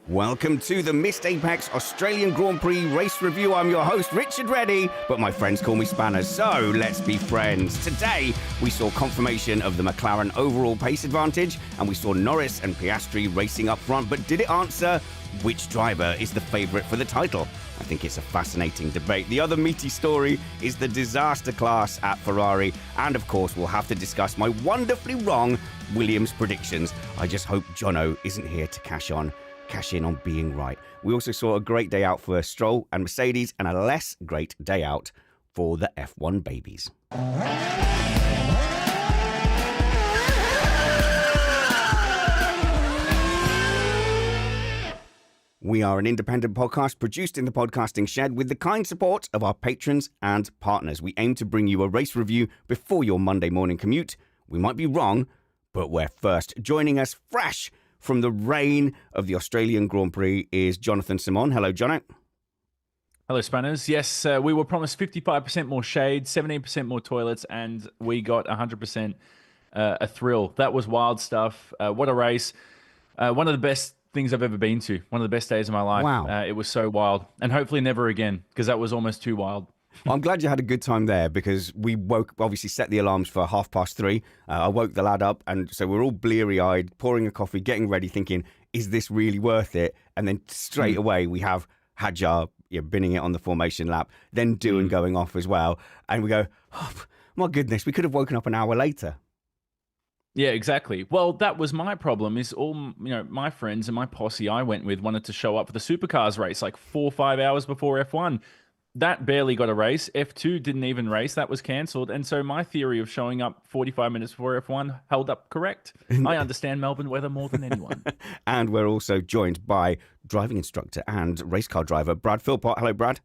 Welcome to the Missed Apex Australian Grand Prix race review. I'm your host, Richard Reddy, but my friends call me Spanners, so let's be friends. Today, we saw confirmation of the McLaren overall pace advantage, and we saw Norris and Piastri racing up front, but did it answer which driver is the favourite for the title? I think it's a fascinating debate. The other meaty story is the disaster class at Ferrari, and of course, we'll have to discuss my wonderfully wrong Williams predictions. I just hope Jono isn't here to cash in on being right. We also saw a great day out for Stroll and Mercedes and a less great day out for the F1 babies. We are an independent podcast produced in the podcasting shed with the kind support of our patrons and partners. We aim to bring you a race review before your Monday morning commute. We might be wrong, but we're first. Joining us fresh from the reign of the Australian Grand Prix is Jonathan Simon. Hello, Jono. Hello, Spanners. Yes, we were promised 55% more shade, 17% more toilets, and we got 100% a thrill. That was wild stuff. What a race. One of the best things I've ever been to. One of the best days of my life. Wow. It was so wild. And hopefully never again, because that was almost too wild. Well, I'm glad you had a good time there because we obviously set the alarms for 3:30. I woke the lad up, and so we're all bleary-eyed, pouring a coffee, getting ready, thinking, is this really worth it? And then straight away we have Hadjar binning it on the formation lap, then Doohan going off as well. And we go, oh, my goodness, we could have woken up an hour later. Yeah, exactly. Well, that was my problem is all, my friends and my posse I went with wanted to show up for the supercars race like 4 or 5 hours before F1. That barely got a race. F2 didn't even race. That was cancelled. And so my theory of showing up 45 minutes before F1 held up correct. I understand Melbourne weather more than anyone. And we're also joined by driving instructor and race car driver, Brad Philpott. Hello, Brad.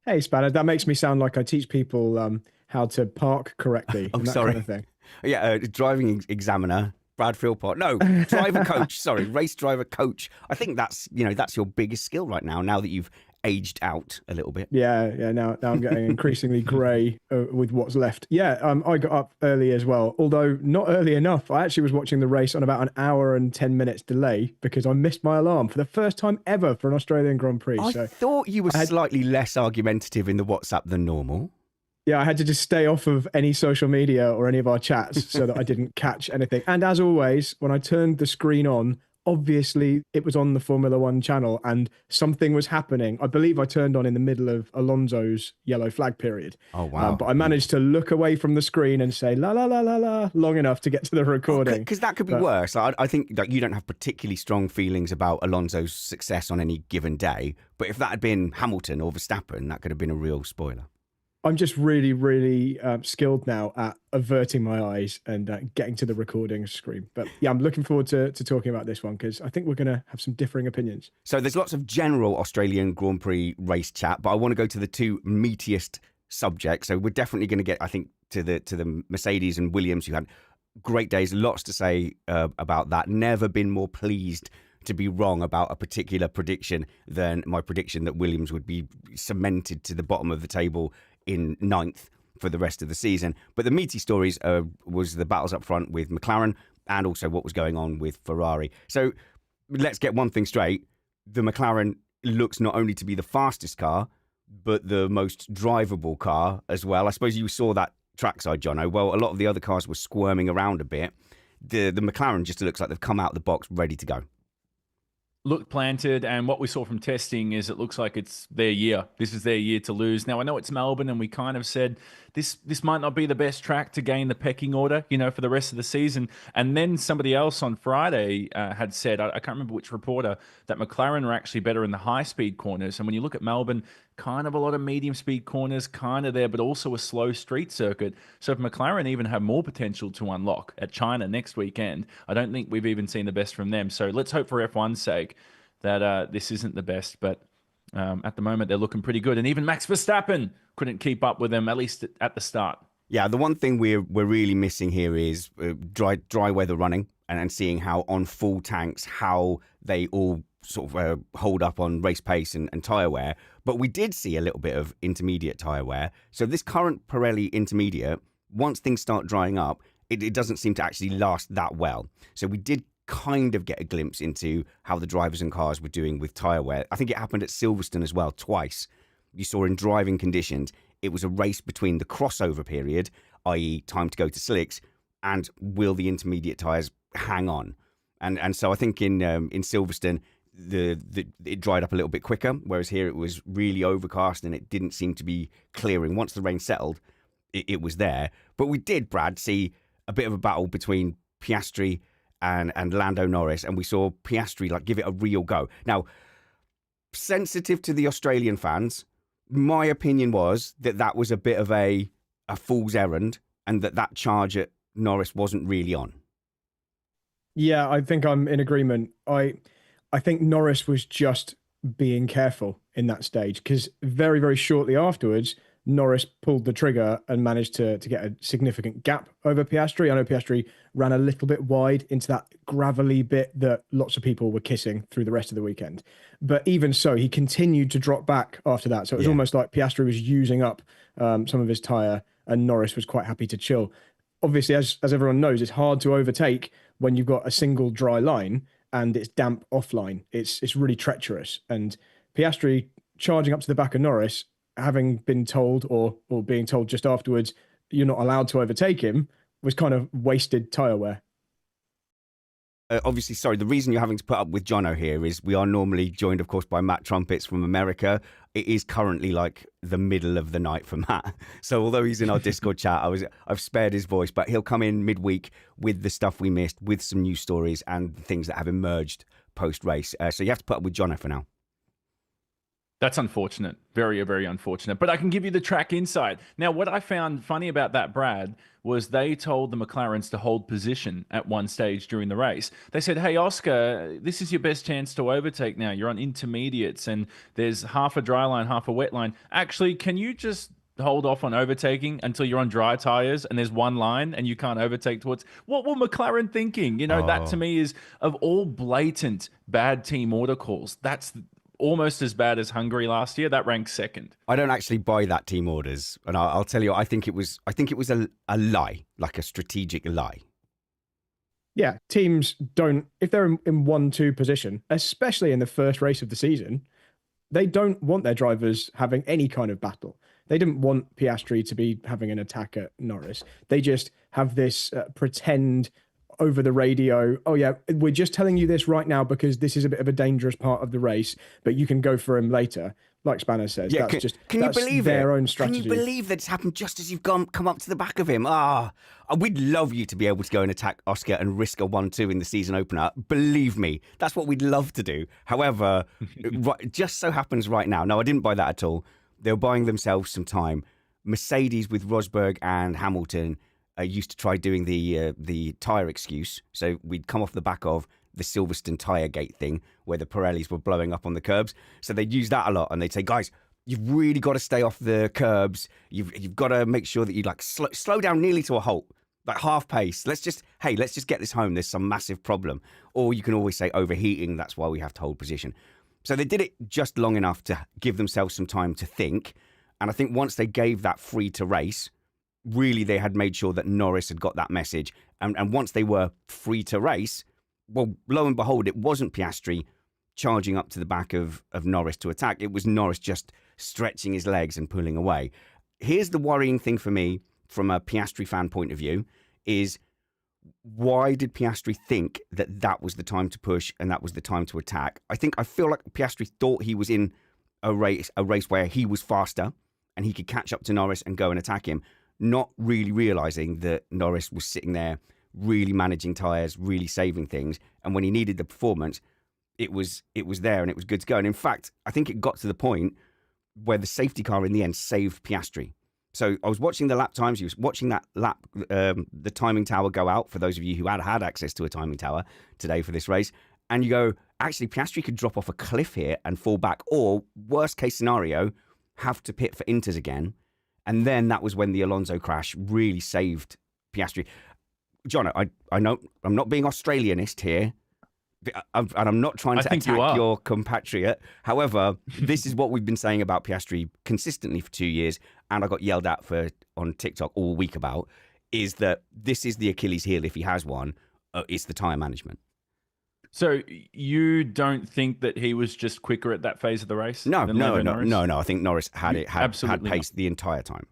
Hey, Spanner. That makes me sound like I teach people how to park correctly. Oh, and that sorry. Kind of thing. Yeah, driving examiner, Brad Philpott. No, driver coach. Sorry, race driver coach. I think that's your biggest skill right now that you've aged out a little bit. Yeah. Now I'm getting increasingly grey with what's left. Yeah, I got up early as well, although not early enough. I actually was watching the race on about an hour and 10 minutes delay because I missed my alarm for the first time ever for an Australian Grand Prix. I thought you were slightly less argumentative in the WhatsApp than normal. Yeah, I had to just stay off of any social media or any of our chats so that I didn't catch anything. And as always, when I turned the screen on, obviously it was on the Formula One channel and something was happening. I believe I turned on in the middle of Alonso's yellow flag period. Oh, wow. But I managed to look away from the screen and say la, la, la, la, la, long enough to get to the recording. Because that could be worse. I think that you don't have particularly strong feelings about Alonso's success on any given day. But if that had been Hamilton or Verstappen, that could have been a real spoiler. I'm just really, really skilled now at averting my eyes and getting to the recording screen. But yeah, I'm looking forward to talking about this one because I think we're going to have some differing opinions. So there's lots of general Australian Grand Prix race chat, but I want to go to the two meatiest subjects. So we're definitely going to get, I think, to the Mercedes and Williams, who had great days. Lots to say about that. Never been more pleased to be wrong about a particular prediction than my prediction that Williams would be cemented to the bottom of the table in 9th for the rest of the season. But the meaty stories was the battles up front with McLaren and also what was going on with Ferrari. So let's get one thing straight. The McLaren looks not only to be the fastest car, but the most drivable car as well. I suppose you saw that trackside, Jono. Well, a lot of the other cars were squirming around a bit. The McLaren just looks like they've come out of the box ready to go. Look planted, and what we saw from testing is it looks like it's their year. This is their year to lose. Now, I know it's Melbourne, and we kind of said this might not be the best track to gain the pecking order, for the rest of the season. And then somebody else on Friday had said, I can't remember which reporter, that McLaren are actually better in the high-speed corners. And when you look at Melbourne, kind of a lot of medium-speed corners, kind of there, but also a slow street circuit. So if McLaren even have more potential to unlock at China next weekend, I don't think we've even seen the best from them. So let's hope for F1's sake that this isn't the best, but at the moment they're looking pretty good. And even Max Verstappen couldn't keep up with them, at least at the start. Yeah, the one thing we're really missing here is dry weather running and seeing how on full tanks, how they all sort of hold up on race pace and tyre wear. But we did see a little bit of intermediate tyre wear. So this current Pirelli intermediate, once things start drying up, it doesn't seem to actually last that well. So we did kind of get a glimpse into how the drivers and cars were doing with tyre wear. I think it happened at Silverstone as well, twice. You saw in driving conditions, it was a race between the crossover period, i.e. time to go to slicks, and will the intermediate tyres hang on? And so I think in Silverstone, it dried up a little bit quicker, whereas here it was really overcast and it didn't seem to be clearing. Once the rain settled, it was there. But we did, Brad, see a bit of a battle between Piastri and Lando Norris, and we saw Piastri like give it a real go. Now, sensitive to the Australian fans, my opinion was that was a bit of a fool's errand, and that charge at Norris wasn't really on. Yeah, I think I'm in agreement. I think Norris was just being careful in that stage, because very, very shortly afterwards, Norris pulled the trigger and managed to get a significant gap over Piastri. I know Piastri ran a little bit wide into that gravelly bit that lots of people were kissing through the rest of the weekend. But even so, he continued to drop back after that. So it was almost like Piastri was using up some of his tyre and Norris was quite happy to chill. Obviously, as everyone knows, it's hard to overtake when you've got a single dry line and it's damp offline. It's really treacherous. And Piastri charging up to the back of Norris, having been told or being told just afterwards, you're not allowed to overtake him, was kind of wasted tyre wear. Obviously, sorry, the reason you're having to put up with Jono here is we are normally joined, of course, by Matt Trumpets from America. It is currently like the middle of the night for Matt. So although he's in our Discord chat, I've spared his voice, but he'll come in midweek with the stuff we missed, with some news stories and things that have emerged post-race. So you have to put up with Jono for now. That's unfortunate. Very, very unfortunate. But I can give you the track insight. Now, what I found funny about that, Brad, was they told the McLarens to hold position at one stage during the race. They said, hey, Oscar, this is your best chance to overtake now. You're on intermediates and there's half a dry line, half a wet line. Actually, can you just hold off on overtaking until you're on dry tires and there's one line and you can't overtake towards... What were McLaren thinking? You know, that to me is, of all blatant bad team order calls, that's almost as bad as Hungary last year. That ranks second. I don't actually buy that team orders, and I'll tell you, I think it was a lie, like a strategic lie. Yeah, teams don't, if they're in 1-2 position, especially in the first race of the season, they don't want their drivers having any kind of battle. They didn't want Piastri to be having an attack at Norris. They just have this pretend over the radio, oh yeah, we're just telling you this right now because this is a bit of a dangerous part of the race, but you can go for him later. Like Spanner says, yeah, that's can you believe their it? own strategy. Can you believe that it's happened just as you've come up to the back of him? We'd love you to be able to go and attack Oscar and risk a 1-2 in the season opener. Believe me, that's what we'd love to do. However, it just so happens right now, no, I didn't buy that at all. They were buying themselves some time. Mercedes with Rosberg and Hamilton used to try doing the tyre excuse. So we'd come off the back of the Silverstone tyre gate thing where the Pirellis were blowing up on the curbs. So they'd use that a lot, and they'd say, guys, you've really got to stay off the curbs. You've got to make sure that you like slow down nearly to a halt, like half pace. Let's just get this home. There's some massive problem. Or you can always say overheating. That's why we have to hold position. So they did it just long enough to give themselves some time to think. And I think once they gave that free to race, really they had made sure that Norris had got that message. And once they were free to race, well, lo and behold, it wasn't Piastri charging up to the back of Norris to attack. It was Norris just stretching his legs and pulling away. Here's the worrying thing for me from a Piastri fan point of view is, why did Piastri think that was the time to push and that was the time to attack? I feel like Piastri thought he was in a race where he was faster and he could catch up to Norris and go and attack him, not really realizing that Norris was sitting there really managing tyres, really saving things. And when he needed the performance, it was there and it was good to go. And in fact, I think it got to the point where the safety car in the end saved Piastri. So I was watching the lap times. He was watching that lap, the timing tower go out, for those of you who had access to a timing tower today for this race. And you go, actually, Piastri could drop off a cliff here and fall back, or worst case scenario, have to pit for inters again. And then that was when the Alonso crash really saved Piastri. Jono, I know I'm not being Australianist here, and I'm not trying to attack your compatriot. However, this is what we've been saying about Piastri consistently for 2 years, and I got yelled at on TikTok all week about, is that this is the Achilles heel, if he has one, it's the tyre management. So you don't think that he was just quicker at that phase of the race? No, than no, Lando no, Norris? no, no. I think Norris had Absolutely pace the entire time.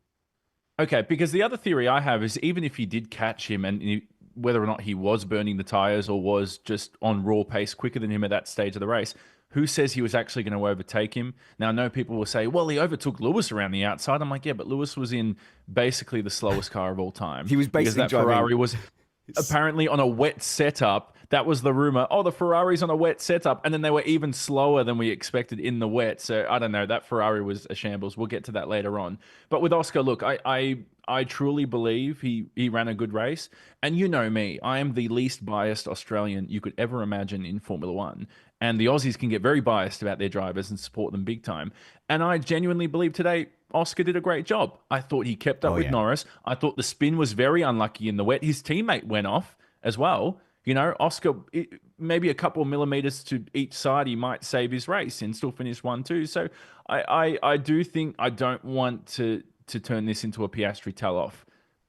Okay, because the other theory I have is even if you did catch him and whether or not he was burning the tires or was just on raw pace quicker than him at that stage of the race, who says he was actually going to overtake him? Now, I know people will say, well, he overtook Lewis around the outside. I'm like, yeah, but Lewis was in basically the slowest car of all time. He was basically because that driving... Ferrari was apparently on a wet setup. That was the rumor. Oh, the Ferrari's on a wet setup. And then they were even slower than we expected in the wet. So I don't know. That Ferrari was a shambles. We'll get to that later on. But with Oscar, look, I truly believe he ran a good race. And you know me, I am the least biased Australian you could ever imagine in Formula One. And the Aussies can get very biased about their drivers and support them big time. And I genuinely believe today Oscar did a great job. I thought he kept up with Norris. I thought the spin was very unlucky in the wet. His teammate went off as well. You know, Oscar, maybe a couple of millimeters to each side, he might save his race and still finish 1-2. So I do think I don't want to turn this into a Piastri tell-off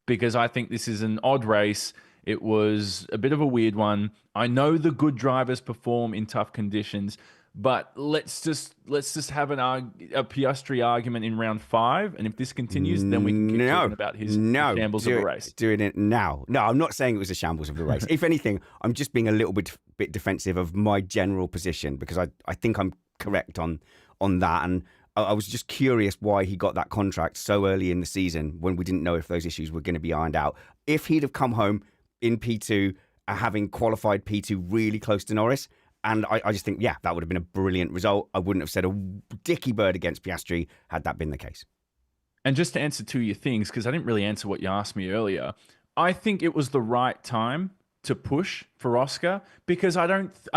because I think this is an odd race. It was a bit of a weird one. I know the good drivers perform in tough conditions, but let's just have a Piastri argument in round 5, and if this continues, then we can keep talking about his shambles of the race. Doing it now. No, I'm not saying it was a shambles of the race. If anything, I'm just being a little bit defensive of my general position because I think I'm correct on that, and I was just curious why he got that contract so early in the season when we didn't know if those issues were going to be ironed out. If he'd have come home in P2, having qualified P2 really close to Norris, and I just think, that would have been a brilliant result. I wouldn't have said a dicky bird against Piastri had that been the case. And just to answer two of your things, because I didn't really answer what you asked me earlier, I think it was the right time to push for Oscar because I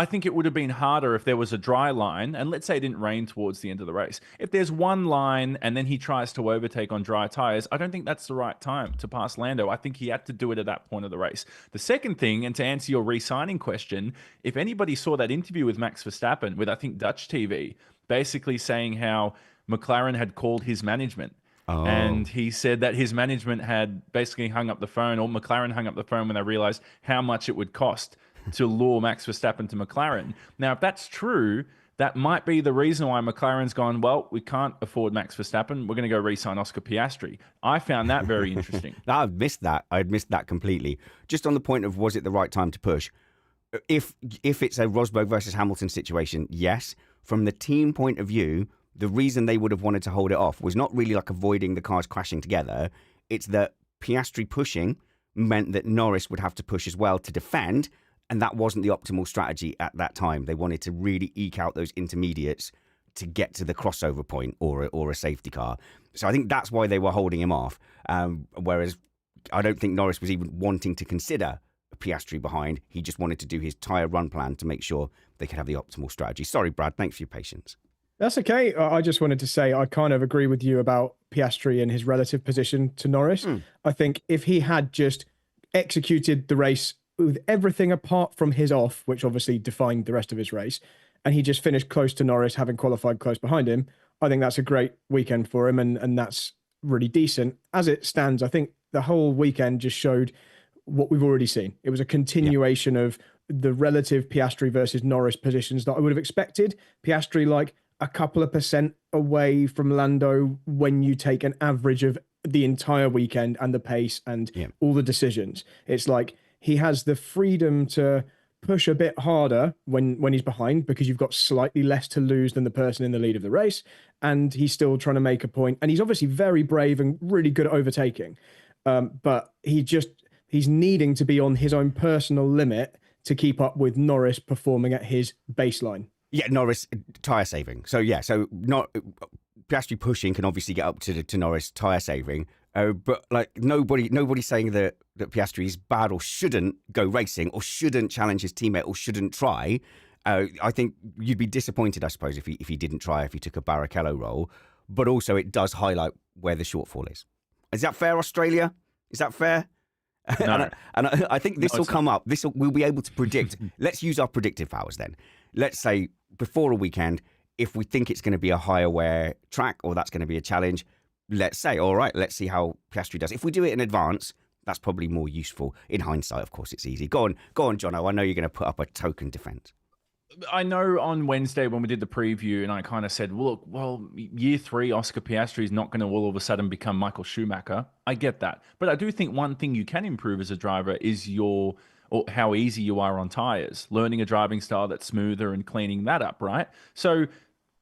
think it would have been harder if there was a dry line and let's say it didn't rain towards the end of the race. If there's one line and then he tries to overtake on dry tires, I don't think that's the right time to pass Lando. I think he had to do it at that point of the race. The second thing, and to answer your re-signing question, if anybody saw that interview with Max Verstappen with I think Dutch TV, basically saying how McLaren had called his management. Oh. And he said that his management had basically hung up the phone, or McLaren hung up the phone when they realized how much it would cost to lure Max Verstappen to McLaren. Now, if that's true, that might be the reason why McLaren's gone, well, we can't afford Max Verstappen. We're going to go re-sign Oscar Piastri. I found that very interesting. I'd missed that. I'd missed that completely. Just on the point of was it the right time to push? If it's a Rosberg versus Hamilton situation, yes. From the team point of view, the reason they would have wanted to hold it off was not really like avoiding the cars crashing together. It's that Piastri pushing meant that Norris would have to push as well to defend, and that wasn't the optimal strategy at that time. They wanted to really eke out those intermediates to get to the crossover point or a safety car. So I think that's why they were holding him off. Whereas I don't think Norris was even wanting to consider Piastri behind. He just wanted to do his tyre run plan to make sure they could have the optimal strategy. Sorry, Brad. Thanks for your patience. That's okay. I just wanted to say I kind of agree with you about Piastri and his relative position to Norris. I think if he had just executed the race with everything apart from his off, which obviously defined the rest of his race, and he just finished close to Norris, having qualified close behind him, I think that's a great weekend for him, and that's really decent. As it stands, I think the whole weekend just showed what we've already seen. It was a continuation of the relative Piastri versus Norris positions that I would have expected. Piastri, like, a couple of percent away from Lando when you take an average of the entire weekend and the pace and all the decisions. It's like he has the freedom to push a bit harder when he's behind because you've got slightly less to lose than the person in the lead of the race. And he's still trying to make a point. And he's obviously very brave and really good at overtaking. But he's needing to be on his own personal limit to keep up with Norris performing at his baseline. Yeah, Norris tyre saving. So not Piastri pushing can obviously get up to Norris tyre saving, but like nobody's saying that Piastri is bad or shouldn't go racing or shouldn't challenge his teammate or shouldn't try. I think you'd be disappointed, I suppose, if he didn't try, if he took a Barrichello role. But also, it does highlight where the shortfall is. Is that fair, Australia? Is that fair? No. and I think this will come up. We'll be able to predict. Let's use our predictive powers then. Let's say before a weekend, if we think it's going to be a higher wear track or that's going to be a challenge, let's say, all right, let's see how Piastri does. If we do it in advance, that's probably more useful. In hindsight, of course, it's easy. Go on, Jono. I know you're going to put up a token defense. I know on Wednesday when we did the preview, and I kind of said, look, well, year 3, Oscar Piastri is not going to all of a sudden become Michael Schumacher. I get that. But I do think one thing you can improve as a driver is or how easy you are on tires, learning a driving style that's smoother and cleaning that up, right? So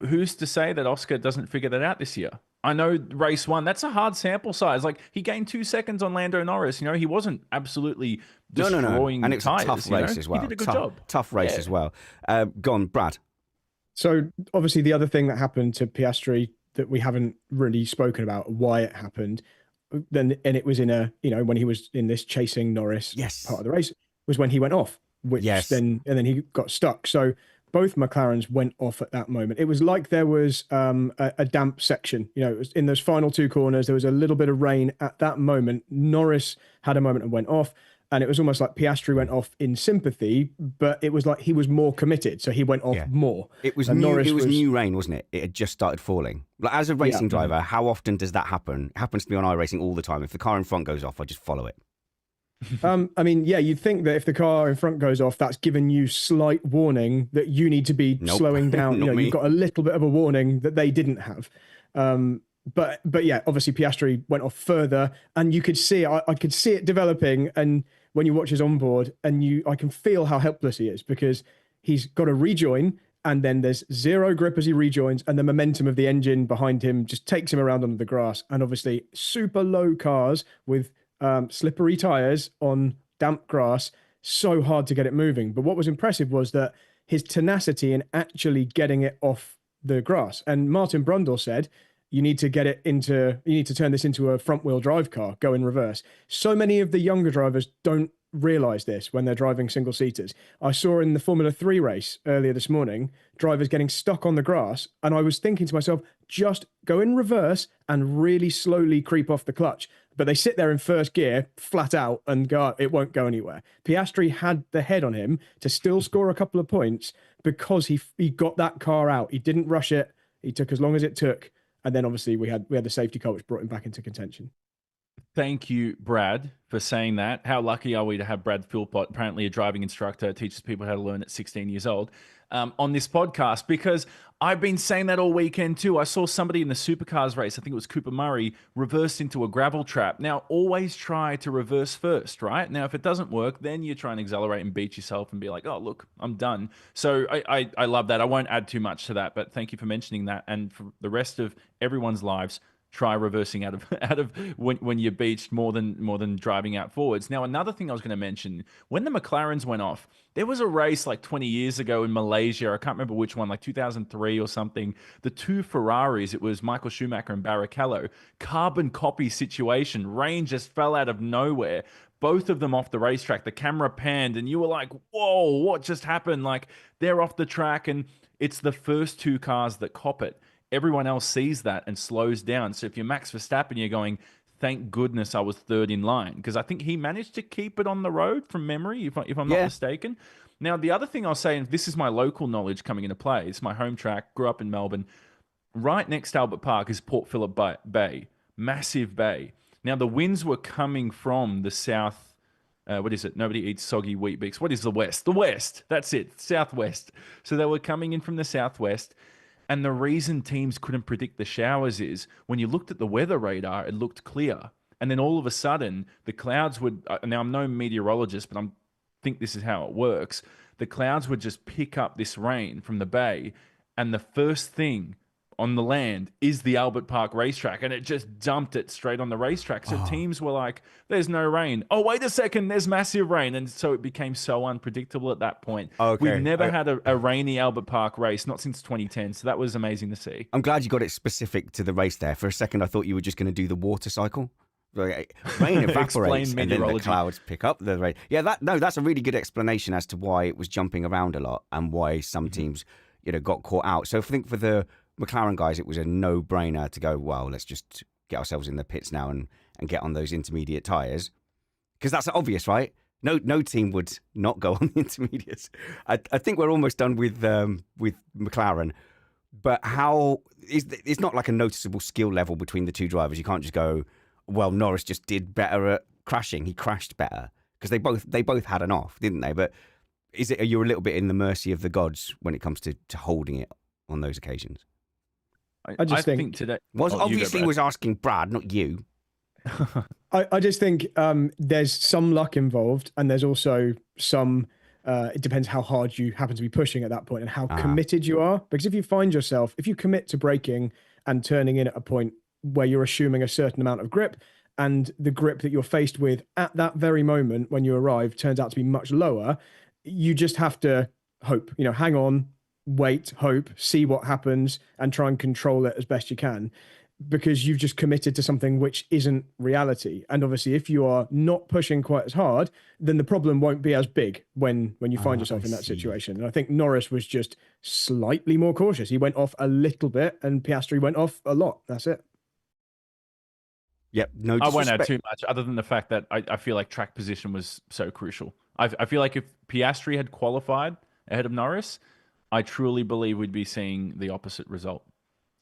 who's to say that Oscar doesn't figure that out this year? I know race 1, that's a hard sample size. Like, he gained 2 seconds on Lando Norris. He wasn't absolutely destroying And it's tires, a tough race as well. He did a good job. Tough race as well. Gone, Brad. So obviously the other thing that happened to Piastri that we haven't really spoken about, why it happened, and it was in when he was in this chasing Norris part of the race, was when he went off, which then he got stuck. So both McLarens went off at that moment. It was like there was a damp section. It was in those final 2 corners, there was a little bit of rain at that moment. Norris had a moment and went off. And it was almost like Piastri went off in sympathy, but it was like he was more committed, so he went off more. It was new. It was new rain, wasn't it? It had just started falling. Like, as a racing driver, how often does that happen? It happens to me on iRacing all the time. If the car in front goes off, I just follow it. You'd think that if the car in front goes off, that's given you slight warning that you need to be slowing down. You've got a little bit of a warning that they didn't have. But yeah, obviously Piastri went off further, and you could see I could see it developing. And when you watch his onboard, I can feel how helpless he is, because he's got to rejoin, and then there's zero grip as he rejoins, and the momentum of the engine behind him just takes him around under the grass. And obviously super low cars with slippery tires on damp grass, so hard to get it moving. But what was impressive was that his tenacity in actually getting it off the grass. And Martin Brundle said, you need to turn this into a front wheel drive car, go in reverse. So many of the younger drivers don't realize this when they're driving single seaters. I saw in the Formula 3 race earlier this morning, drivers getting stuck on the grass. And I was thinking to myself, just go in reverse and really slowly creep off the clutch. But they sit there in first gear, flat out, and go, it won't go anywhere. Piastri had the head on him to still score a couple of points because he got that car out. He didn't rush it. He took as long as it took. And then obviously we had the safety car, which brought him back into contention. Thank you, Brad, for saying that. How lucky are we to have Brad Philpott, apparently a driving instructor, teaches people how to learn at 16 years old, on this podcast, because I've been saying that all weekend too. I saw somebody in the supercars race, I think it was Cooper Murray, reversed into a gravel trap. Now, always try to reverse first, right? Now, if it doesn't work, then you try and accelerate and beat yourself and be like, oh, look, I'm done. So I love that. I won't add too much to that, but thank you for mentioning that. And for the rest of everyone's lives, try reversing out of when you're beached more than driving out forwards. Now, another thing I was going to mention, when the McLarens went off, there was a race like 20 years ago in Malaysia. I can't remember which one, like 2003 or something. The 2 Ferraris, it was Michael Schumacher and Barrichello, carbon copy situation. Rain just fell out of nowhere. Both of them off the racetrack. The camera panned and you were like, whoa, what just happened? Like, they're off the track, and it's the first 2 cars that cop it. Everyone else sees that and slows down. So if you're Max Verstappen, you're going, thank goodness I was third in line, because I think he managed to keep it on the road from memory, if I'm not mistaken. Now, the other thing I'll say, and this is my local knowledge coming into play, it's my home track, grew up in Melbourne. Right next to Albert Park is Port Phillip Bay, massive bay. Now, the winds were coming from the south. What is it? Nobody eats soggy wheat bix. What is the west? The west. That's it. Southwest. So they were coming in from the southwest. And the reason teams couldn't predict the showers is when you looked at the weather radar, it looked clear. And then all of a sudden, the clouds would, now I'm no meteorologist, but I think this is how it works. The clouds would just pick up this rain from the bay. And the first thing on the land is the Albert Park racetrack. And it just dumped it straight on the racetrack. So teams were like, there's no rain. Oh, wait a second, there's massive rain. And so it became so unpredictable at that point. Okay. We've never had a rainy Albert Park race, not since 2010. So that was amazing to see. I'm glad you got it specific to the race there. For a second, I thought you were just going to do the water cycle. Rain evaporates and then the clouds pick up the rain. Yeah, that's a really good explanation as to why it was jumping around a lot and why some teams, got caught out. So I think for the McLaren guys, it was a no-brainer to go, well, let's just get ourselves in the pits now and get on those intermediate tyres. Because that's obvious, right? No team would not go on the intermediates. I think we're almost done with McLaren. But it's not like a noticeable skill level between the 2 drivers. You can't just go, well, Norris just did better at crashing. He crashed better. Because they both had an off, didn't they? But are you a little bit in the mercy of the gods when it comes to holding it on those occasions? I just think today obviously was asking Brad, not you. I just think there's some luck involved, and there's also some. It depends how hard you happen to be pushing at that point and how committed you are. Because if you find yourself, if you commit to braking and turning in at a point where you're assuming a certain amount of grip, and the grip that you're faced with at that very moment when you arrive turns out to be much lower, you just have to hope. Hang on, wait, hope, see what happens, and try and control it as best you can. Because you've just committed to something which isn't reality. And obviously, if you are not pushing quite as hard, then the problem won't be as big when you find yourself in that situation. And I think Norris was just slightly more cautious. He went off a little bit and Piastri went off a lot. That's it. Yep. No, I won't add too much other than the fact that I feel like track position was so crucial. I feel like if Piastri had qualified ahead of Norris, I truly believe we'd be seeing the opposite result.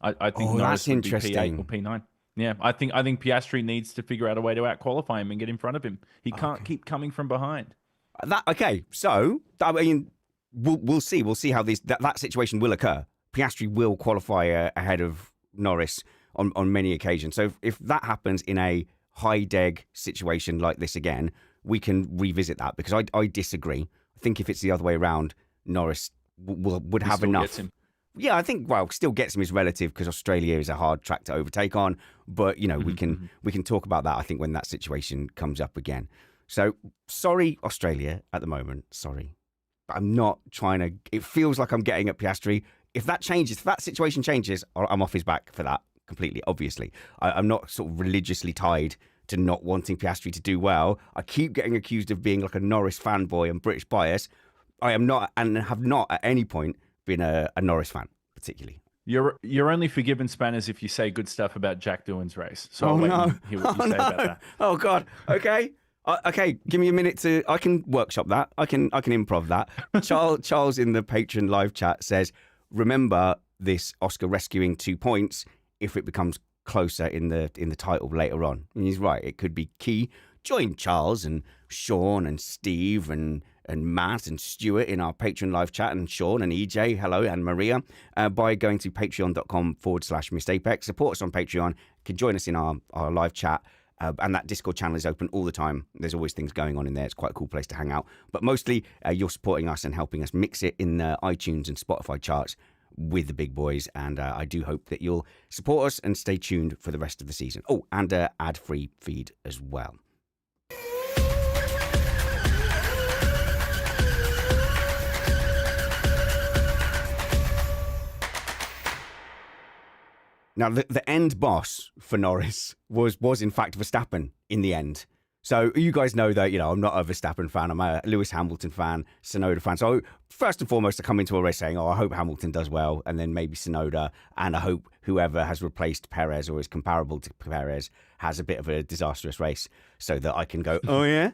I think Norris would be P8 or P9. Yeah, I think Piastri needs to figure out a way to out-qualify him and get in front of him. He can't keep coming from behind. So I mean, we'll see. We'll see how that situation will occur. Piastri will qualify ahead of Norris on many occasions. So if that happens in a high deg situation like this again, we can revisit that, because I disagree. I think if it's the other way around, Norris would have enough. Yeah, I think, still gets him is relative, because Australia is a hard track to overtake on. But, we can talk about that, I think, when that situation comes up again. So, sorry, Australia, at the moment. Sorry. But I'm not trying to... It feels like I'm getting at Piastri. If that changes, if that situation changes, I'm off his back for that completely, obviously. I'm not sort of religiously tied to not wanting Piastri to do well. I keep getting accused of being like a Norris fanboy and British bias. I am not, and have not at any point been a Norris fan, particularly. You're only forgiven, Spanners, if you say good stuff about Jack Doohan's race. So I'll wait and hear what you say about that. Oh God. Okay. Okay. Give me a minute I can workshop that. I can improv that. Charles in the Patreon live chat says, remember this Oscar rescuing 2 points if it becomes closer in the title later on. And he's right. It could be key. Join Charles and Sean and Steve and Matt and Stuart in our Patreon live chat, and Sean and EJ, hello, and Maria, by going to patreon.com/MissedApex. Support us on Patreon. You can join us in our live chat, and that Discord channel is open all the time. There's always things going on in there. It's quite a cool place to hang out. But mostly, you're supporting us and helping us mix it in the iTunes and Spotify charts with the big boys. And I do hope that you'll support us and stay tuned for the rest of the season. Oh, and ad-free feed as well. Now, the end boss for Norris was in fact Verstappen in the end. So you guys know that, I'm not a Verstappen fan. I'm a Lewis Hamilton fan, Tsunoda fan. So first and foremost, I come into a race saying, I hope Hamilton does well, and then maybe Tsunoda, and I hope whoever has replaced Perez or is comparable to Perez has a bit of a disastrous race, so that I can go, oh yeah,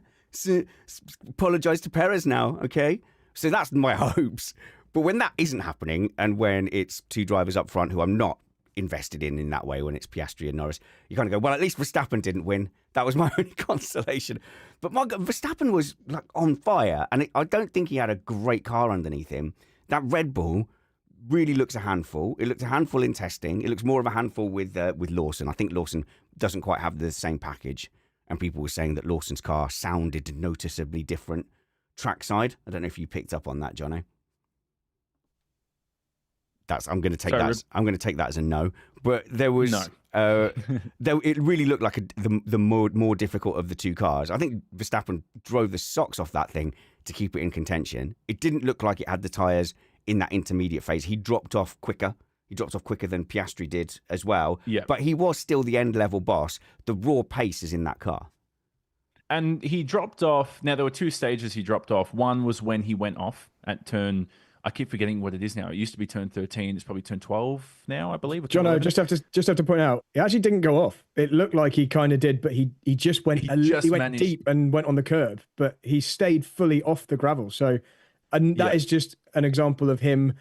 apologise to Perez now, okay? So that's my hopes. But when that isn't happening, and when it's two drivers up front who I'm not invested in that way, when it's Piastri and Norris, you kind of go, well, at least Verstappen didn't win. That was my only consolation. But my God, Verstappen was like on fire, and I don't think he had a great car underneath him. That Red Bull really looks a handful. It looked a handful in testing. It looks more of a handful with Lawson. I think Lawson doesn't quite have the same package, and people were saying that Lawson's car sounded noticeably different trackside. I don't know if you picked up on that, Jono. I'm going to take that as a no. But there was it really looked like the more difficult of the two cars. I think Verstappen drove the socks off that thing to keep it in contention. It didn't look like it had the tyres in that intermediate phase. He dropped off quicker. He dropped off quicker than Piastri did as well. Yeah. But he was still the end level boss. The raw pace is in that car. And he dropped off. Now, there were two stages he dropped off. One was when he went off at turn, I keep forgetting what it is now. It used to be turn 13. It's probably turn 12 now, I believe. Jono, just have to point out, he actually didn't go off. It looked like he kind of did, but he just went went deep and went on the curb, but he stayed fully off the gravel. So, and that is just an example of him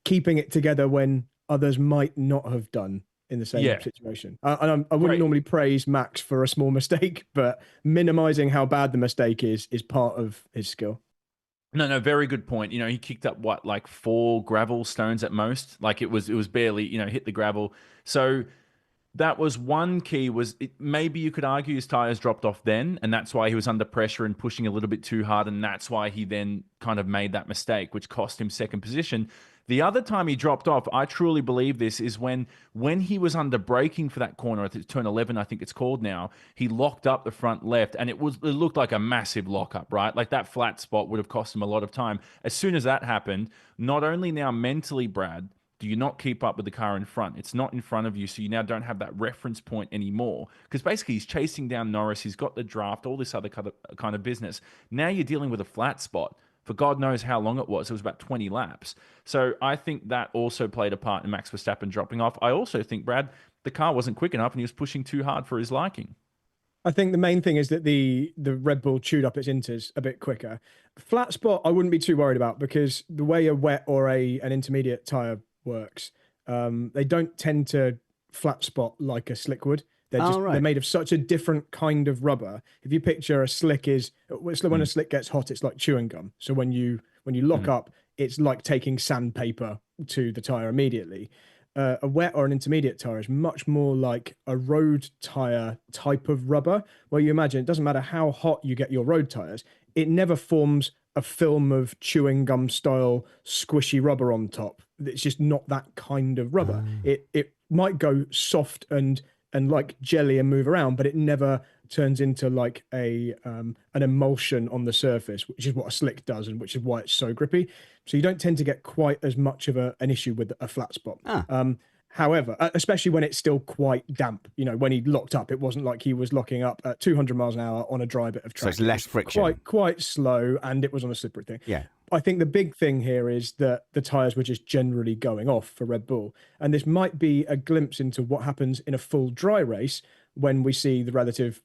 keeping it together when others might not have done in the same situation. And I wouldn't normally praise Max for a small mistake, but minimizing how bad the mistake is part of his skill. No, very good point. He kicked up what, like 4 gravel stones at most. Like it was barely, hit the gravel. So that was one key. Maybe you could argue his tires dropped off then, and that's why he was under pressure and pushing a little bit too hard, and that's why he then kind of made that mistake, which cost him second position. The other time he dropped off, I truly believe this, is when he was under braking for that corner at turn 11, I think it's called now. He locked up the front left, and it looked like a massive lockup, right? Like that flat spot would have cost him a lot of time. As soon as that happened, not only now mentally, Brad, do you not keep up with the car in front? It's not in front of you, so you now don't have that reference point anymore. Because basically, he's chasing down Norris. He's got the draft, all this other kind of business. Now you're dealing with a flat spot for God knows how long it was. It was about 20 laps. So I think that also played a part in Max Verstappen dropping off. I also think, Brad, the car wasn't quick enough and he was pushing too hard for his liking. I think the main thing is that the Red Bull chewed up its inters a bit quicker. Flat spot, I wouldn't be too worried about, because the way a wet or an intermediate tire works, they don't tend to flat spot like a slick would. They're made of such a different kind of rubber. If you picture a slick when a slick gets hot, it's like chewing gum. So when you lock up, it's like taking sandpaper to the tire immediately. A wet or an intermediate tire is much more like a road tire type of rubber, where you imagine it doesn't matter how hot you get your road tires, it never forms a film of chewing gum style squishy rubber on top. It's just not that kind of rubber. It might go soft and like jelly and move around, but it never turns into like an emulsion on the surface, which is what a slick does, and which is why it's so grippy. So you don't tend to get quite as much of an issue with a flat spot. However, especially when it's still quite damp. When he locked up, it wasn't like he was locking up at 200 miles an hour on a dry bit of track. So it's less friction. Quite slow, and it was on a slippery thing. Yeah. I think the big thing here is that the tyres were just generally going off for Red Bull. And this might be a glimpse into what happens in a full dry race when we see the relative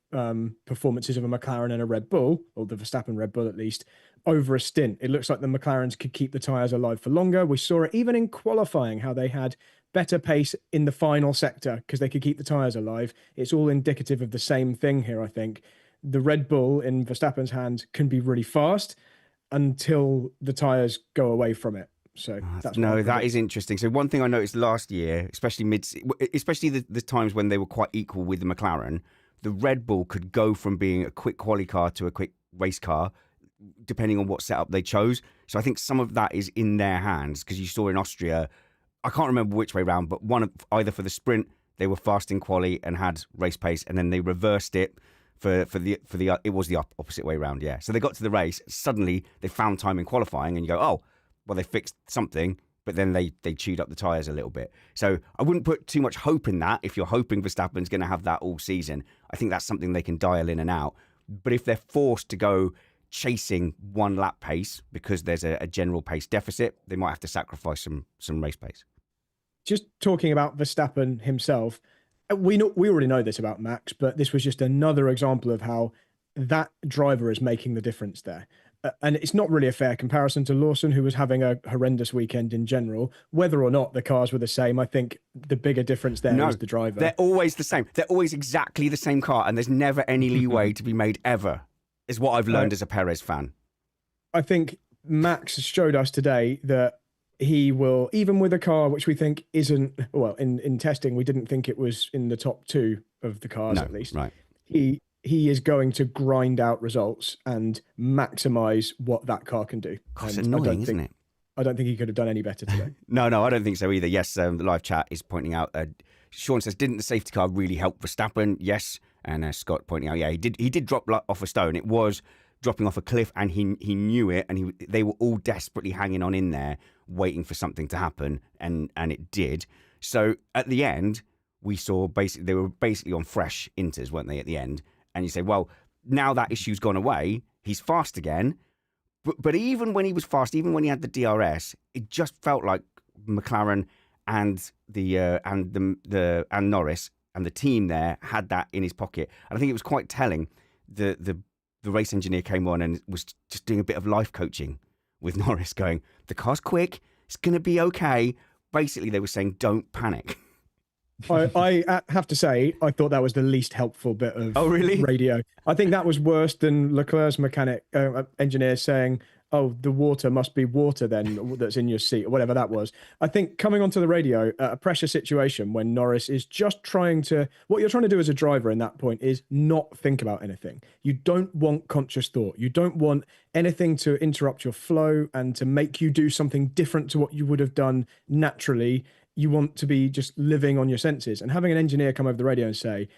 performances of a McLaren and a Red Bull, or the Verstappen Red Bull at least, over a stint. It looks like the McLarens could keep the tyres alive for longer. We saw it even in qualifying, how they had better pace in the final sector because they could keep the tyres alive. It's all indicative of the same thing here, I think. The Red Bull in Verstappen's hands can be really fast until the tyres go away from it. So that is interesting. So one thing I noticed last year, especially the times when they were quite equal with the McLaren, the Red Bull could go from being a quick quali car to a quick race car, depending on what setup they chose. So I think some of that is in their hands, because you saw in Austria, I can't remember which way round, but either for the sprint they were fast in quali and had race pace, and then they reversed it for the it was the opposite way round. Yeah. So they got to the race, suddenly they found time in qualifying, and you go, oh, well, they fixed something, but then they chewed up the tyres a little bit. So I wouldn't put too much hope in that. If you're hoping Verstappen's going to have that all season, I think that's something they can dial in and out. But if they're forced to go chasing one lap pace because there's a general pace deficit, they might have to sacrifice some race pace. Just talking about Verstappen himself, we already know this about Max, but this was just another example of how that driver is making the difference there. And it's not really a fair comparison to Lawson, who was having a horrendous weekend in general. Whether or not the cars were the same, I think the bigger difference there is the driver. They're always the same. They're always exactly the same car, and there's never any leeway to be made ever, is what I've learned as a Perez fan. I think Max showed us today that he will, even with a car which we think isn't, well, in testing, we didn't think it was in the top 2 of the cars, at least. Right. He is going to grind out results and maximize what that car can do. It's annoying, isn't it? I don't think he could have done any better today. No, I don't think so either. Yes, the live chat is pointing out, Sean says, didn't the safety car really help Verstappen? Yes. And Scott pointing out, yeah, he did drop off a stone. It was dropping off a cliff, and he knew it, and they were all desperately hanging on in there, waiting for something to happen, and it did. So at the end, we saw they were basically on fresh inters, weren't they, at the end? And you say, well, now that issue's gone away, he's fast again. But even when he was fast, even when he had the DRS, it just felt like McLaren and and Norris and the team there had that in his pocket. And I think it was quite telling. The race engineer came on and was just doing a bit of life coaching with Norris, going, the car's quick, it's going to be okay. Basically, they were saying, don't panic. I have to say, I thought that was the least helpful bit of radio. I think that was worse than Leclerc's engineer saying, oh, the water must be water then that's in your seat, or whatever that was. I think coming onto the radio at a pressure situation when Norris is just trying to, what you're trying to do as a driver in that point is not think about anything. You don't want conscious thought. You don't want anything to interrupt your flow and to make you do something different to what you would have done naturally. You want to be just living on your senses, and having an engineer come over the radio and say,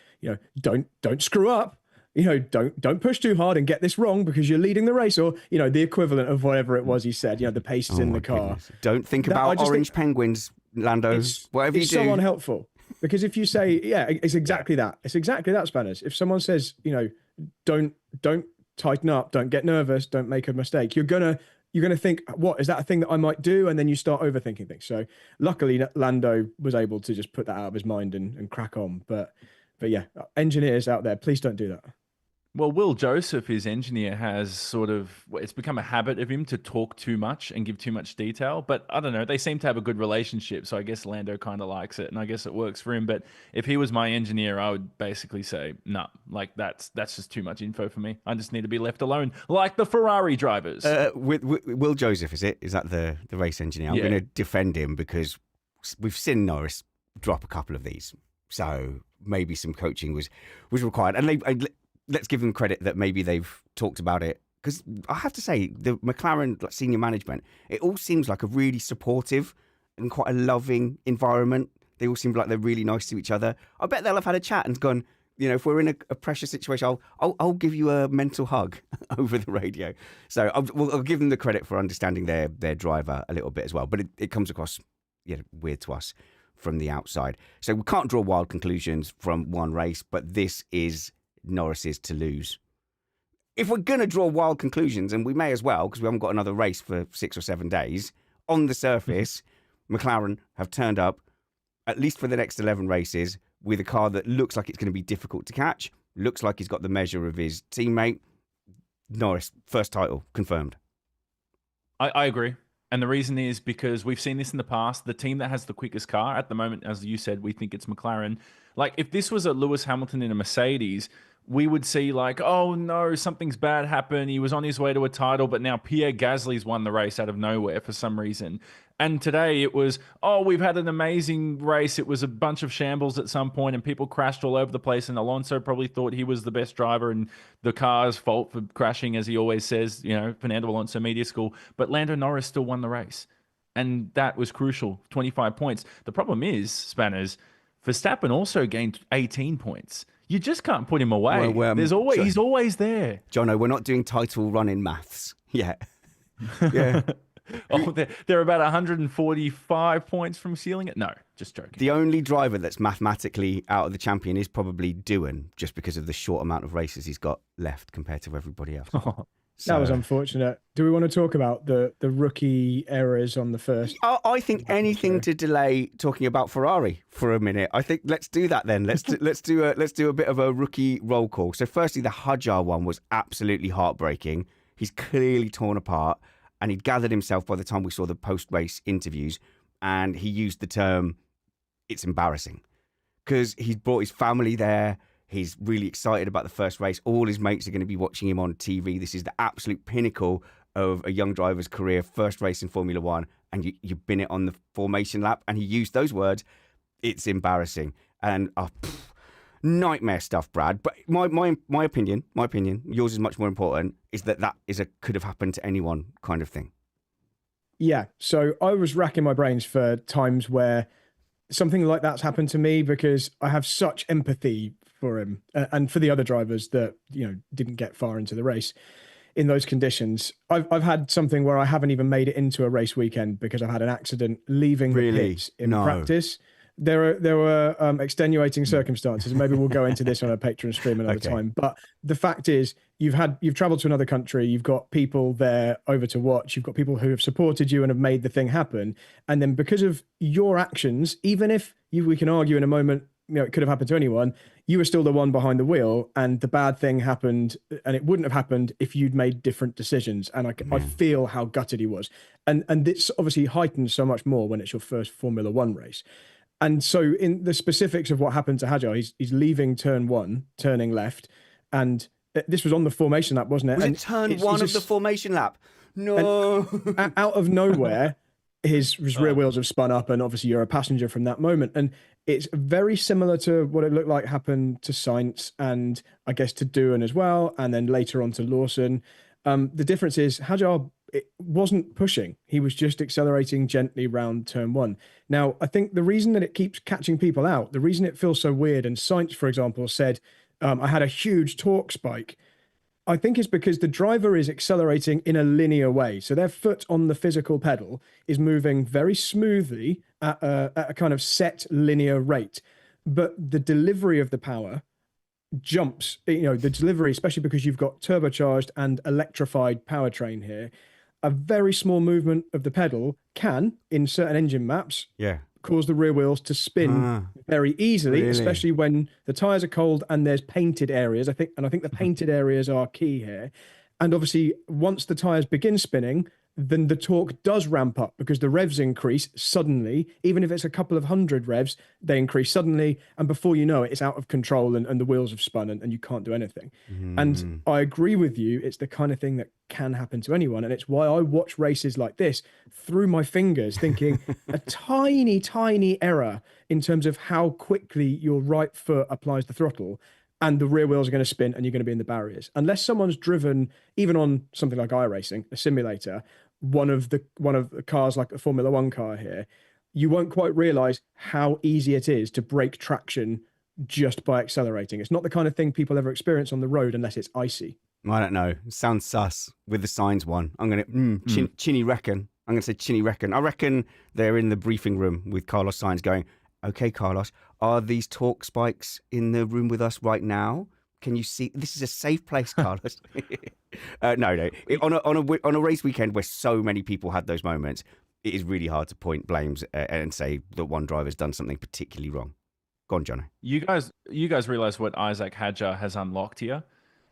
don't screw up. Don't push too hard and get this wrong because you're leading the race, or the equivalent of whatever it was he said. The pace is in the car. Goodness. Don't think about orange penguins, Lando. Whatever you do, it's so unhelpful. Because if you say, yeah, it's exactly that. It's exactly that, Spanners. If someone says, don't tighten up, don't get nervous, don't make a mistake, you're gonna think, what is that a thing that I might do? And then you start overthinking things. So luckily, Lando was able to just put that out of his mind and crack on. But yeah, engineers out there, please don't do that. Well, Will Joseph, his engineer, has it's become a habit of him to talk too much and give too much detail. But I don't know, they seem to have a good relationship. So I guess Lando kind of likes it, and I guess it works for him. But if he was my engineer, I would basically say, nah, like that's just too much info for me. I just need to be left alone, like the Ferrari drivers. With Will Joseph, is it? Is that the race engineer? I'm going to defend him because we've seen Norris drop a couple of these. So maybe some coaching was required. And let's give them credit that maybe they've talked about it, because I have to say the McLaren senior management, it all seems like a really supportive and quite a loving environment. They all seem like they're really nice to each other. I bet they'll have had a chat and gone, if we're in a pressure situation, I'll give you a mental hug over the radio. So I'll give them the credit for understanding their driver a little bit as well. But it comes across weird to us from the outside. So we can't draw wild conclusions from one race, but this is Norris's to lose. If we're going to draw wild conclusions, and we may as well, because we haven't got another race for 6 or 7 days, on the surface, McLaren have turned up, at least for the next 11 races, with a car that looks like it's going to be difficult to catch, looks like he's got the measure of his teammate. Norris, first title, confirmed. I agree. And the reason is because we've seen this in the past. The team that has the quickest car at the moment, as you said, we think it's McLaren. Like, if this was a Lewis Hamilton in a Mercedes, we would see like, oh no, something's bad happened. He was on his way to a title, but now Pierre Gasly's won the race out of nowhere for some reason. And today it was, oh, we've had an amazing race. It was a bunch of shambles at some point and people crashed all over the place. And Alonso probably thought he was the best driver and the car's fault for crashing, as he always says, Fernando Alonso Media School. But Lando Norris still won the race. And that was crucial, 25 points. The problem is, Spanners, Verstappen also gained 18 points. You just can't put him away. Well, he's always there. Jono, we're not doing title running maths yet. Yeah. Oh, they're about 145 points from sealing it? No, just joking. The only driver that's mathematically out of the champion is probably Doohan, just because of the short amount of races he's got left compared to everybody else. That was unfortunate. Do we want to talk about the rookie errors on the first? I think anything to delay talking about Ferrari for a minute. I think let's do that then. Let's do a bit of a rookie roll call. So firstly, the Hadjar one was absolutely heartbreaking. He's clearly torn apart, and he'd gathered himself by the time we saw the post-race interviews, and he used the term, "It's embarrassing," because he's brought his family there. He's really excited about the first race. All his mates are going to be watching him on TV. This is the absolute pinnacle of a young driver's career, first race in Formula One, and you bin it on the formation lap. And he used those words, "It's embarrassing." And nightmare stuff, Brad. But my opinion, yours is much more important, is that is a could have happened to anyone kind of thing. Yeah. So I was racking my brains for times where something like that's happened to me, because I have such empathy for him and for the other drivers that didn't get far into the race in those conditions. I've had something where I haven't even made it into a race weekend because I've had an accident leaving the pits in practice. There were extenuating circumstances. Maybe we'll go into this on a Patreon stream another time. But the fact is, you've traveled to another country. You've got people there over to watch. You've got people who have supported you and have made the thing happen. And then because of your actions, even if we can argue in a moment, it could have happened to anyone, you were still the one behind the wheel, and the bad thing happened, and it wouldn't have happened if you'd made different decisions. And I feel how gutted he was. And this obviously heightens so much more when it's your first Formula One race. And so in the specifics of what happened to Hadjar, he's leaving turn one, turning left, and this was on the formation lap, wasn't it? Was it turn one of the formation lap? No. Out of nowhere, his rear wheels have spun up, and obviously you're a passenger from that moment. And it's very similar to what it looked like happened to Sainz and I guess to Doohan as well, and then later on to Lawson. The difference is Hadjar wasn't pushing. He was just accelerating gently round turn one. Now, I think the reason that it keeps catching people out, the reason it feels so weird, and Sainz, for example, said, I had a huge torque spike. I think it's because the driver is accelerating in a linear way. So their foot on the physical pedal is moving very smoothly at a kind of set linear rate. But the delivery of the power jumps, the delivery, especially because you've got turbocharged and electrified powertrain here, a very small movement of the pedal can, in certain engine maps, cause the rear wheels to spin very easily, really? Especially when the tires are cold and there's painted areas. I think the painted areas are key here. And obviously, once the tires begin spinning, then the torque does ramp up because the revs increase suddenly. Even if it's a couple of hundred revs, they increase suddenly. And before you know it, it's out of control and the wheels have spun and you can't do anything. And I agree with you. It's the kind of thing that can happen to anyone. And it's why I watch races like this through my fingers, thinking a tiny, tiny error in terms of how quickly your right foot applies the throttle, and the rear wheels are going to spin and you're going to be in the barriers. Unless someone's driven, even on something like iRacing, a simulator, one of the cars like a Formula One car here, you won't quite realize how easy it is to break traction just by accelerating. It's not the kind of thing people ever experience on the road unless it's icy. I don't know. It sounds sus with the Sainz one. I'm going to Chinny reckon. I'm going to say Chinny reckon. I reckon they're in the briefing room with Carlos Sainz going, okay, Carlos, are these torque spikes in the room with us right now? Can you see? This is a safe place, Carlos. No. On a race weekend where so many people had those moments, it is really hard to point blames and say that one driver's done something particularly wrong. Go on, Jono. You guys realize what Isaac Hadjar has unlocked here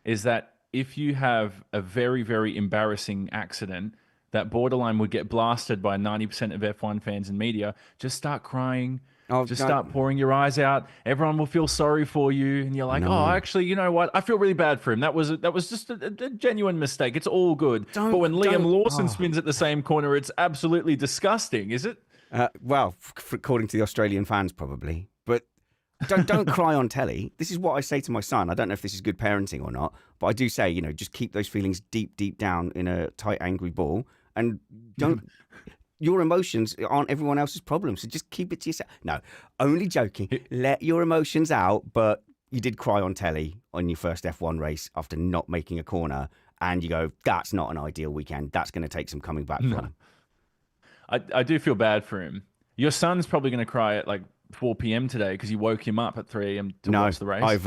is that if you have a very, very embarrassing accident that borderline would get blasted by 90% of F1 fans and media, just start crying. Start pouring your eyes out. Everyone will feel sorry for you, and you're like, "Oh, actually, you know what? I feel really bad for him. That was just a genuine mistake. It's all good." But when Liam Lawson spins at the same corner, it's absolutely disgusting, is it? Well, according to the Australian fans, probably. But don't cry on telly. This is what I say to my son. I don't know if this is good parenting or not, but I do say, just keep those feelings deep, deep down in a tight, angry ball, and don't. Your emotions aren't everyone else's problem, so just keep it to yourself. No, only joking. Let your emotions out, but you did cry on telly on your first F1 race after not making a corner, and you go, that's not an ideal weekend. That's going to take some coming back from. I do feel bad for him. Your son's probably going to cry at like 4 p.m. today because you woke him up at 3 a.m. to watch the race. I've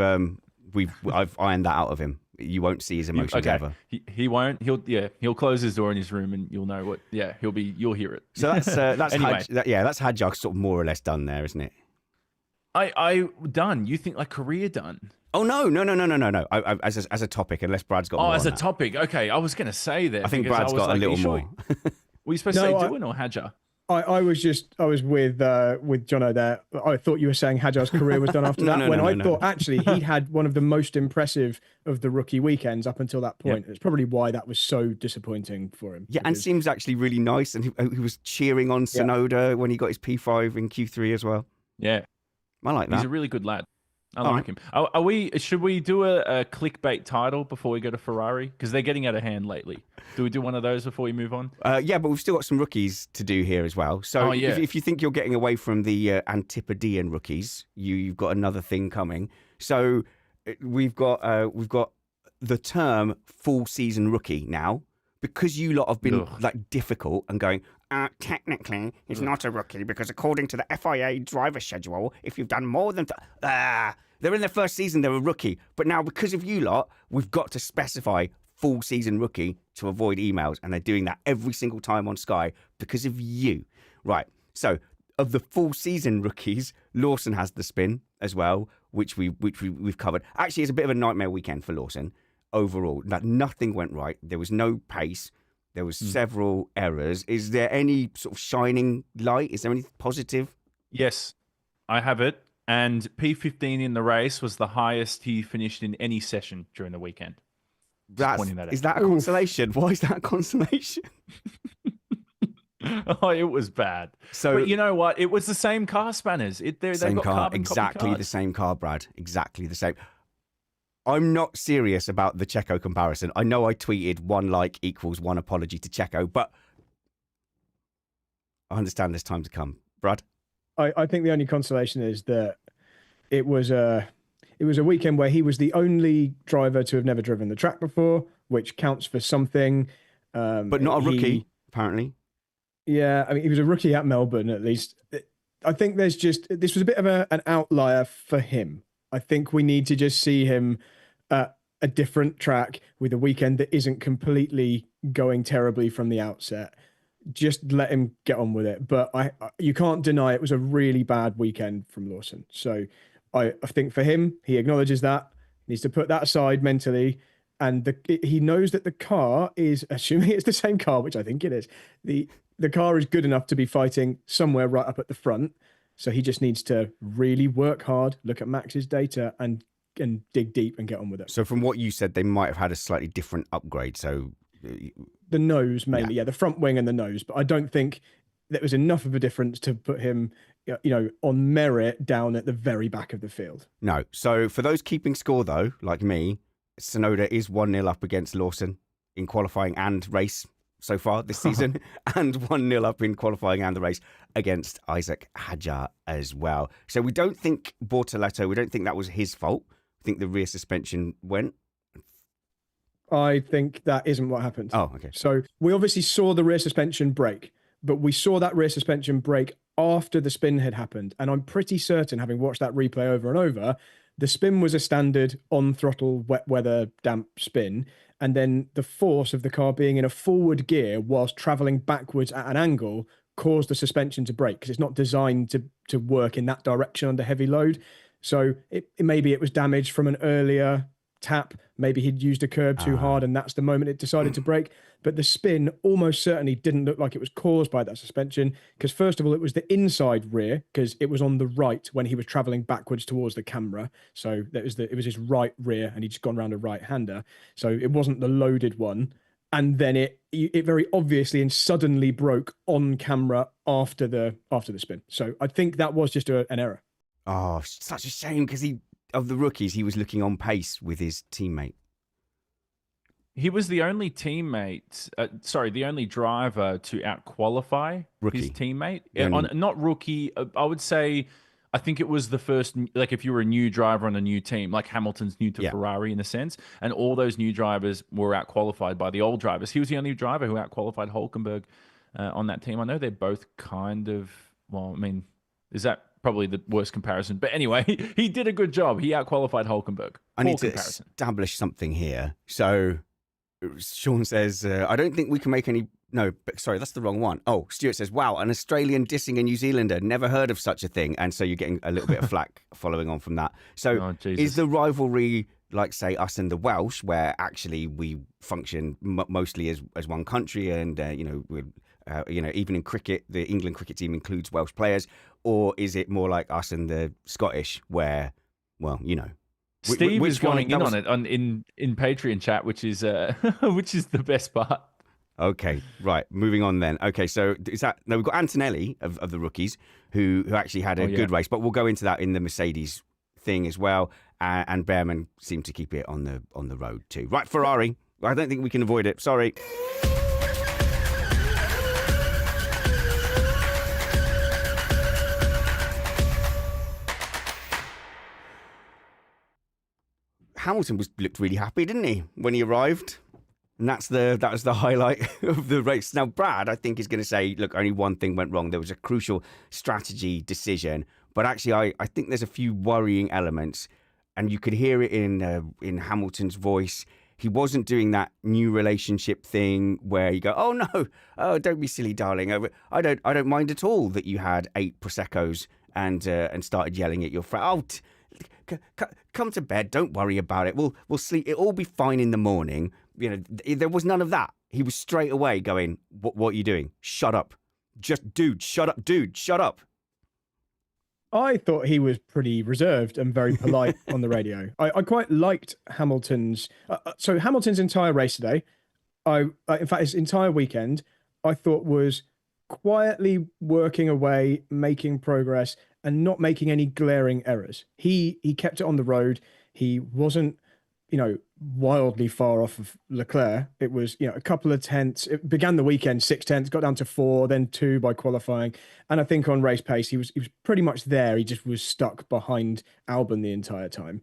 ironed that out of him. You won't see his emotions ever. He won't. He'll close his door in his room, and you'll know what. Yeah, you'll hear it. So that's anyway. That's Hadjar sort of more or less done there, isn't it? I done. You think like career done? Oh no! As a topic, unless Brad's got. Oh, more as on a that. topic. Okay, I was going to say that. I think Brad's got a little more. Were you supposed to say Doohan or Hadjar? I was with Jono there. I thought you were saying Hadjar's career was done after that. I thought actually he had one of the most impressive of the rookie weekends up until that point. It's probably why that was so disappointing for him. Yeah, and seems actually really nice, and he was cheering on Sonoda when he got his P5 in Q3 as well. Yeah, I like that. He's a really good lad. I like him. Should we do a clickbait title before we go to Ferrari? Because they're getting out of hand lately. Do we do one of those before we move on? Yeah, but we've still got some rookies to do here as well. So if you think you're getting away from the Antipodean rookies, you've got another thing coming. So we've got the term full season rookie now, because you lot have been like difficult and going, technically it's not a rookie because according to the FIA driver schedule, if you've done more than they're in their first season, they're a rookie. But now because of you lot, we've got to specify full season rookie to avoid emails, and they're doing that every single time on Sky because of you. Right. So of the full season rookies, Lawson has the spin as well, which we've covered. Actually, it's a bit of a nightmare weekend for Lawson overall. That nothing went right. There was no pace. There was several errors. Is there any sort of shining light? Is there anything positive? Yes, I have it. And P15 in the race was the highest he finished in any session during the weekend. pointing that out. Is that a consolation? Why is that a consolation? Oh, it was bad. So, but you know what? It was the same car, Spanners. They've got carbon exactly copy the same car, Brad. Exactly the same. I'm not serious about the Checo comparison. I know I tweeted 1 like equals 1 apology to Checo, but I understand there's time to come. Brad? I think the only consolation is that it was a weekend where he was the only driver to have never driven the track before, which counts for something. But not a rookie, apparently. Yeah, I mean, he was a rookie at Melbourne, at least. I think this was a bit of an outlier for him. I think we need to just see him at a different track with a weekend that isn't completely going terribly from the outset. Just let him get on with it. But you can't deny it was a really bad weekend from Lawson. So I think for him, he acknowledges that, needs to put that aside mentally. And he knows that the car is, assuming it's the same car, which I think it is, the car is good enough to be fighting somewhere right up at the front. So he just needs to really work hard, look at Max's data and dig deep and get on with it. So from what you said, they might have had a slightly different upgrade. So the nose mainly, yeah, the front wing and the nose. But I don't think there was enough of a difference to put him, on merit down at the very back of the field. No. So for those keeping score, though, like me, Tsunoda is 1-0 up against Lawson in qualifying and race so far this season, and 1-0 up in qualifying and the race against Isaac Hadjar as well. So we don't think Bortoletto, we don't think that was his fault. I think the rear suspension went. I think that isn't what happened. Oh, okay. So we obviously saw the rear suspension break, but we saw that rear suspension break after the spin had happened. And I'm pretty certain, having watched that replay over and over, the spin was a standard on throttle, wet weather, damp spin. And then the force of the car being in a forward gear whilst traveling backwards at an angle caused the suspension to break because it's not designed to work in that direction under heavy load. So maybe it was damaged from an earlier tap. Maybe he'd used a curb too hard and that's the moment it decided to break. But the spin almost certainly didn't look like it was caused by that suspension because first of all, it was the inside rear because it was on the right when he was traveling backwards towards the camera. So it was his right rear and he'd just gone around a right-hander. So it wasn't the loaded one. And then it very obviously and suddenly broke on camera after the spin. So I think that was just an error. Oh, such a shame because of the rookies, he was looking on pace with his teammate. He was the only the only driver to out-qualify his teammate. Not rookie, I would say, I think it was the first, like if you were a new driver on a new team, like Hamilton's new to Ferrari in a sense, and all those new drivers were out-qualified by the old drivers. He was the only driver who out-qualified Hülkenberg on that team. I know they're both kind of, well, I mean, is that probably the worst comparison? But anyway, he did a good job. He out-qualified Hülkenberg. I need to establish something here. So Sean says, I don't think we can make any... No, sorry, that's the wrong one. Oh, Stuart says, wow, an Australian dissing a New Zealander. Never heard of such a thing. And so you're getting a little bit of flack following on from that. So is the rivalry like, say, us and the Welsh, where actually we function mostly as one country and, even in cricket, the England cricket team includes Welsh players? Or is it more like us and the Scottish where, well, Steve is going in on it in Patreon chat, which is which is the best part. Okay, right. Moving on then. Okay, so we've got Antonelli of the rookies who actually had a good race, but we'll go into that in the Mercedes thing as well. And Behrman seemed to keep it on the road too. Right, Ferrari. I don't think we can avoid it. Sorry. Hamilton looked really happy, didn't he, when he arrived? And that was the highlight of the race. Now, Brad, I think, is going to say, look, only one thing went wrong. There was a crucial strategy decision. But actually, I think there's a few worrying elements. And you could hear it in Hamilton's voice. He wasn't doing that new relationship thing where you go, oh, no, don't be silly, darling. I don't mind at all that you had 8 Prosecco's and started yelling at your friend. Come to bed. Don't worry about it. We'll sleep. It'll all be fine in the morning. There was none of that. He was straight away going, what are you doing? Shut up. Just, dude, shut up. Dude, shut up. I thought he was pretty reserved and very polite on the radio. I quite liked Hamilton's. So Hamilton's entire race today, in fact, his entire weekend, I thought was quietly working away, making progress, and not making any glaring errors. He kept it on the road. He wasn't, wildly far off of Leclerc. It was, a couple of tenths. It began the weekend 6 tenths, got down to 4, then 2 by qualifying. And I think on race pace, he was pretty much there. He just was stuck behind Albon the entire time.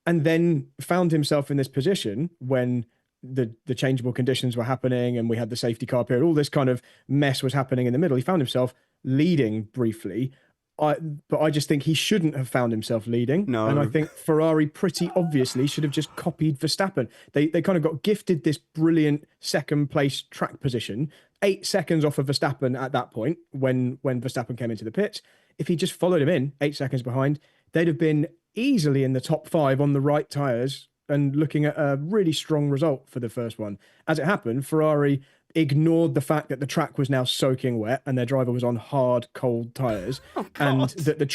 And then found himself in this position when the changeable conditions were happening and we had the safety car period, all this kind of mess was happening in the middle. He found himself leading briefly. But I just think he shouldn't have found himself leading. No. And I think Ferrari pretty obviously should have just copied Verstappen. They kind of got gifted this brilliant second place track position, 8 seconds off of Verstappen at that point when Verstappen came into the pits. If he just followed him in 8 seconds behind, they'd have been easily in the top 5 on the right tyres and looking at a really strong result for the first one. As it happened, Ferrari ignored the fact that the track was now soaking wet and their driver was on hard, cold tyres, and that the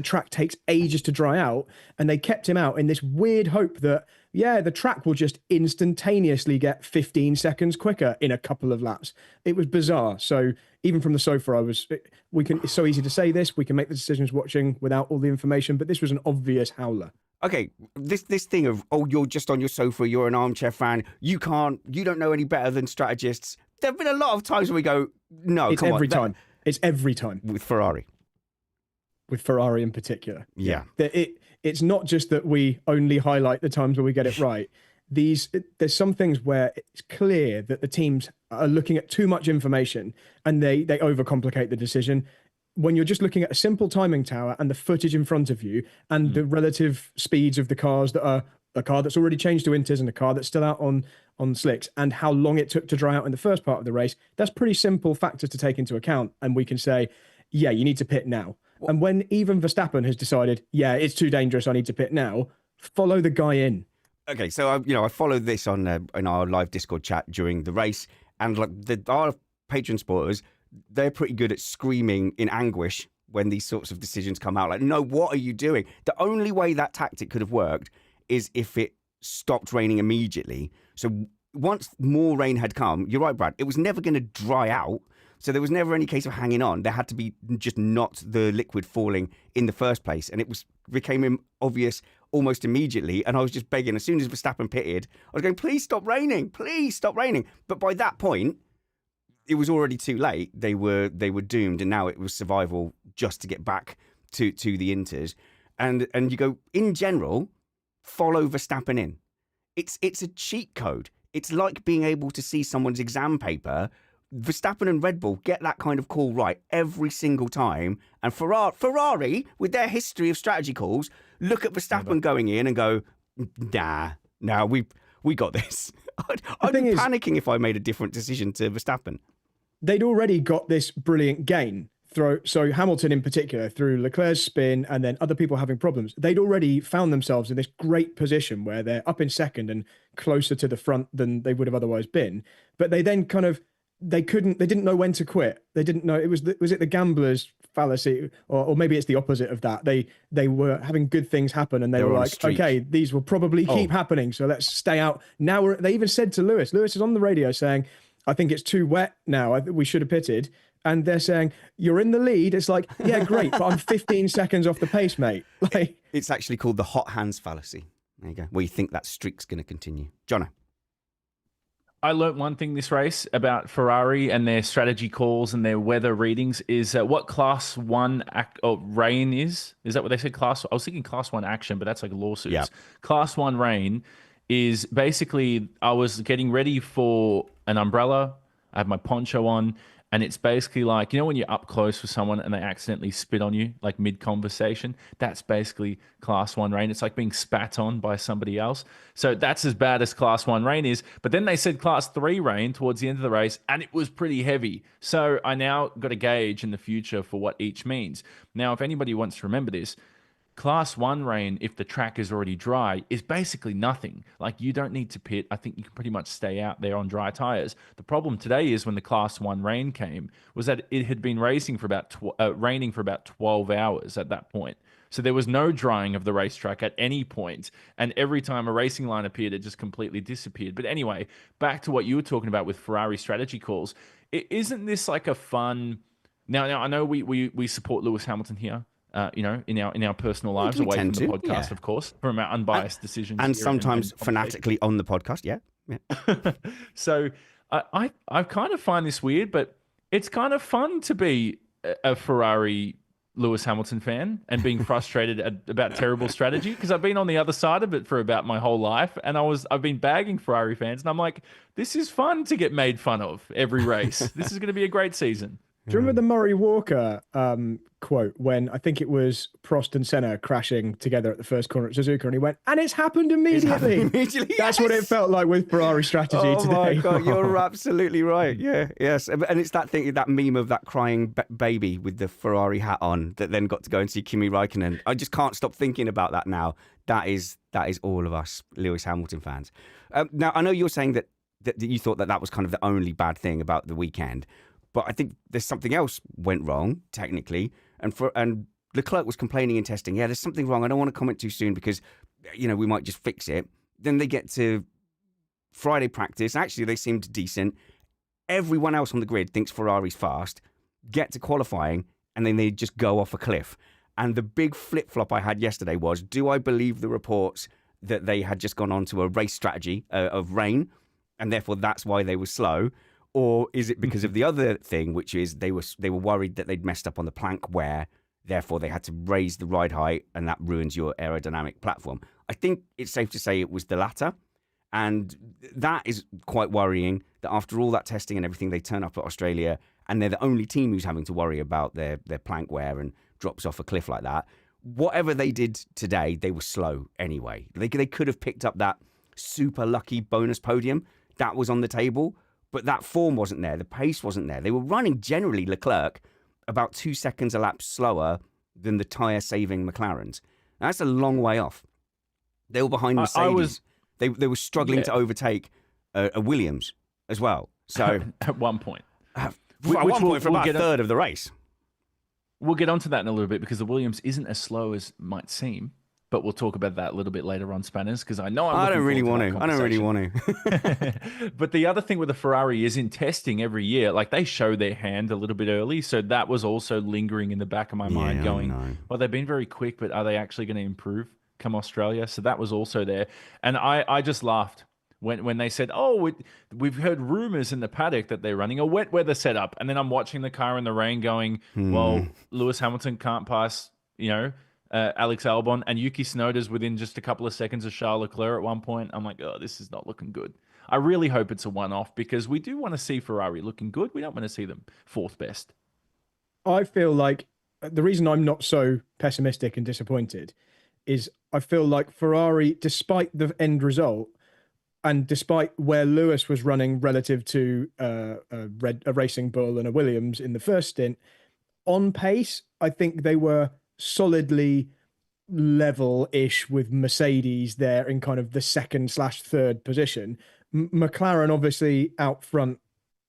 track takes ages to dry out, and they kept him out in this weird hope that the track will just instantaneously get 15 seconds quicker in a couple of laps. It was bizarre. So even from the sofa, it's so easy to say this, we can make the decisions watching without all the information, but this was an obvious howler. Okay, this thing of, you're just on your sofa, you're an armchair fan, you don't know any better than strategists. There have been a lot of times where we go, no, it's come on. It's every time. With Ferrari. With Ferrari in particular. Yeah. It's not just that we only highlight the times where we get it right. There's some things where it's clear that the teams are looking at too much information and they overcomplicate the decision. When you're just looking at a simple timing tower and the footage in front of you and the relative speeds of the cars that are a car that's already changed to inters and a car that's still out on slicks and how long it took to dry out in the first part of the race, that's pretty simple factors to take into account. And we can say, you need to pit now. And when even Verstappen has decided, it's too dangerous, I need to pit now, follow the guy in. Okay, so I followed this on in our live Discord chat during the race, and our patron supporters, they're pretty good at screaming in anguish when these sorts of decisions come out. Like, no, what are you doing? The only way that tactic could have worked is if it stopped raining immediately. So once more rain had come, you're right, Brad, it was never going to dry out. So there was never any case of hanging on. There had to be just not the liquid falling in the first place. And it became obvious almost immediately. And I was just begging, as soon as Verstappen pitted, I was going, please stop raining. Please stop raining. But by that point, it was already too late. They were doomed, and now it was survival just to get back to the Inters. And you go, in general, follow Verstappen in. It's a cheat code. It's like being able to see someone's exam paper. Verstappen and Red Bull get that kind of call right every single time. And Ferrari, with their history of strategy calls, look at Verstappen going in and go, nah, we got this. I'd be panicking if I made a different decision to Verstappen. They'd already got this brilliant gain. So Hamilton in particular, through Leclerc's spin and then other people having problems, they'd already found themselves in this great position where they're up in second and closer to the front than they would have otherwise been. But they then they didn't know when to quit. They didn't know, was it the gambler's fallacy, or maybe it's the opposite of that. They were having good things happen and they were like, okay, these will probably keep happening, so let's stay out. Now they even said to Lewis is on the radio saying, I think it's too wet now, we should have pitted. And they're saying, you're in the lead. It's like, yeah, great, but I'm 15 seconds off the pace, mate. It's actually called the hot hands fallacy. There you go. Where you think that streak's going to continue. Jono. I learnt one thing this race about Ferrari and their strategy calls and their weather readings is what class 1 rain is. Is that what they said? I was thinking class 1 action, but that's like lawsuits. Yep. Class 1 rain is basically, I was getting ready for an umbrella. I had my poncho on, and it's basically like, when you're up close with someone and they accidentally spit on you, like mid-conversation, that's basically class 1 rain. It's like being spat on by somebody else. So that's as bad as class 1 rain is. But then they said class 3 rain towards the end of the race, and it was pretty heavy. So I now got a gauge in the future for what each means. Now, if anybody wants to remember this, Class 1 rain, if the track is already dry, is basically nothing. Like, you don't need to pit. I think you can pretty much stay out there on dry tires. The problem today is when the Class 1 rain came, was that it had been raining for about 12 hours at that point. So there was no drying of the racetrack at any point, and every time a racing line appeared, it just completely disappeared. But anyway, back to what you were talking about with Ferrari strategy calls. Isn't this like a fun... Now I know we support Lewis Hamilton here. In our personal lives, away from the podcast, of course, from our unbiased decisions, and sometimes fanatically on the podcast. Yeah. So I kind of find this weird, but it's kind of fun to be a Ferrari Lewis Hamilton fan and being frustrated about terrible strategy, because I've been on the other side of it for about my whole life, and I've been bagging Ferrari fans, and I'm like, this is fun to get made fun of every race. This is going to be a great season. Do you remember the Murray Walker quote when I think it was Prost and Senna crashing together at the first corner at Suzuka, and he went, "And it's happened immediately." That's what it felt like with Ferrari strategy today. Oh my God, you're absolutely right. Yeah, yes. And it's that thing, that meme of that crying baby with the Ferrari hat on that then got to go and see Kimi Räikkönen. I just can't stop thinking about that now. That is all of us Lewis Hamilton fans. Now, I know you're saying that you thought that was kind of the only bad thing about the weekend. But I think there's something else went wrong, technically. And Leclerc was complaining in testing, yeah, there's something wrong. I don't want to comment too soon because, we might just fix it. Then they get to Friday practice. Actually, they seemed decent. Everyone else on the grid thinks Ferrari's fast. Get to qualifying, and then they just go off a cliff. And the big flip-flop I had yesterday was, do I believe the reports that they had just gone on to a race strategy of rain, and therefore that's why they were slow? Or is it because of the other thing, which is they were worried that they'd messed up on the plank wear, therefore they had to raise the ride height, and that ruins your aerodynamic platform? I think it's safe to say it was the latter, and that is quite worrying that after all that testing and everything, they turn up at Australia and they're the only team who's having to worry about their plank wear and drops off a cliff like that. Whatever they did today, they were slow anyway. They could have picked up that super lucky bonus podium that was on the table, but that form wasn't there. The pace wasn't there. They were running, generally, Leclerc, about 2 seconds a lap slower than the tyre-saving McLarens. Now, that's a long way off. They were behind Mercedes. They were struggling to overtake a Williams as well. So at one point. At one point for about a third of the race. We'll get onto that in a little bit, because the Williams isn't as slow as might seem. But we'll talk about that a little bit later on, Spanners, because I know I don't really want to. But the other thing with the Ferrari is in testing every year, like they show their hand a little bit early. So that was also lingering in the back of my mind going, well, they've been very quick, but are they actually going to improve come Australia? So that was also there. And I just laughed when they said, we've heard rumors in the paddock that they're running a wet weather setup. And then I'm watching the car in the rain going, well, Lewis Hamilton can't pass, Alex Albon, and Yuki Tsunoda's within just a couple of seconds of Charles Leclerc at one point. I'm like, this is not looking good. I really hope it's a one-off, because we do want to see Ferrari looking good. We don't want to see them fourth best. I feel like the reason I'm not so pessimistic and disappointed is I feel like Ferrari, despite the end result, and despite where Lewis was running relative to a Racing Bull and a Williams in the first stint, on pace, I think they were solidly level-ish with Mercedes there in kind of the second/third position. McLaren obviously out front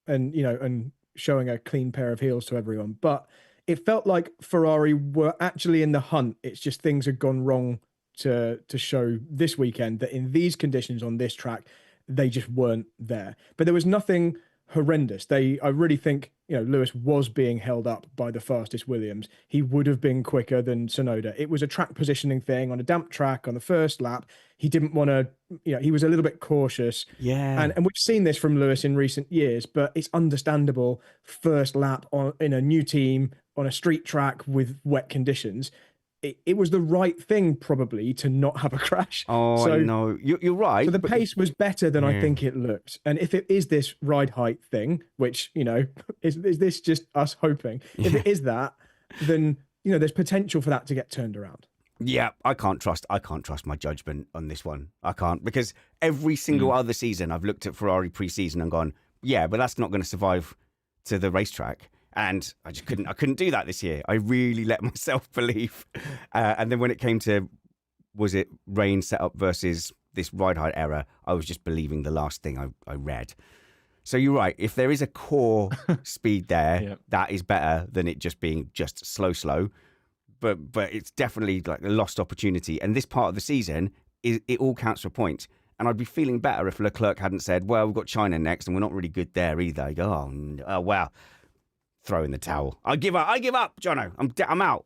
and showing a clean pair of heels to everyone, but it felt like Ferrari were actually in the hunt. It's just things had gone wrong to show this weekend that in these conditions on this track, they just weren't there. But there was nothing horrendous. I really think, Lewis was being held up by the fastest Williams. He would have been quicker than Tsunoda. It was a track positioning thing on a damp track on the first lap. He didn't want to, he was a little bit cautious. Yeah. And we've seen this from Lewis in recent years, but it's understandable. First lap in a new team on a street track with wet conditions. It was the right thing probably to not have a crash. So, no, you're right. So the pace was better than I think it looked. And if it is this ride height thing, which, is this just us hoping? Yeah. If it is that, then, there's potential for that to get turned around. Yeah, I can't trust my judgment on this one. I can't, because every single other season I've looked at Ferrari pre-season and gone, yeah, but that's not going to survive to the racetrack. And I couldn't do that this year. I really let myself believe. And then when it came to, was it rain setup versus this ride height error, I was just believing the last thing I read. So you're right. If there is a core speed there, that is better than it just being just slow. But it's definitely like a lost opportunity. And this part of the season, it all counts for points. And I'd be feeling better if Leclerc hadn't said, well, we've got China next and we're not really good there either. You go, oh wow. Throw in the towel. I give up, Jono. I'm out.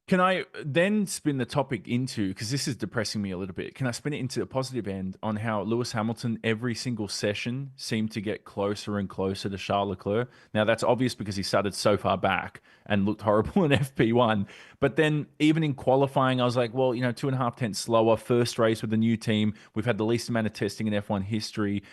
Can I then spin the topic into, because this is depressing me a little bit, can I spin it into a positive end on how Lewis Hamilton, every single session, seemed to get closer and closer to Charles Leclerc? Now, that's obvious because he started so far back and looked horrible in FP1. But then even in qualifying, I was like, well, 2.5 tenths slower, first race with the new team. We've had the least amount of testing in F1 history,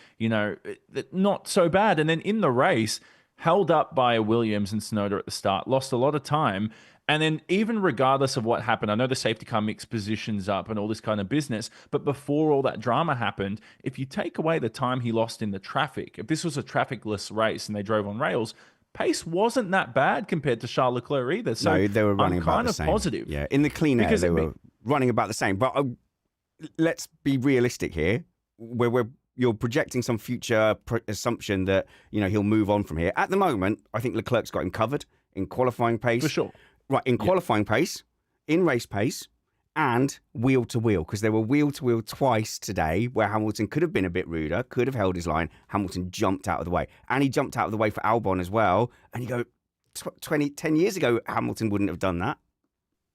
not so bad. And then in the race, held up by Williams and Tsunoda at the start, lost a lot of time. And then even regardless of what happened, I know the safety car mixed positions up and all this kind of business, but before all that drama happened, if you take away the time he lost in the traffic, if this was a trafficless race and they drove on rails, pace wasn't that bad compared to Charles Leclerc either. So no, they were running I'm about kind the of same. Positive. Yeah, in the clean air, they were running about the same. But let's be realistic here. You're projecting some future assumption that, he'll move on from here. At the moment, I think Leclerc's got him covered in qualifying pace. For sure. Right, in qualifying pace, in race pace, and wheel to wheel, because there were wheel to wheel twice today where Hamilton could have been a bit ruder, could have held his line. Hamilton jumped out of the way. And he jumped out of the way for Albon as well. And you go, 10 years ago, Hamilton wouldn't have done that.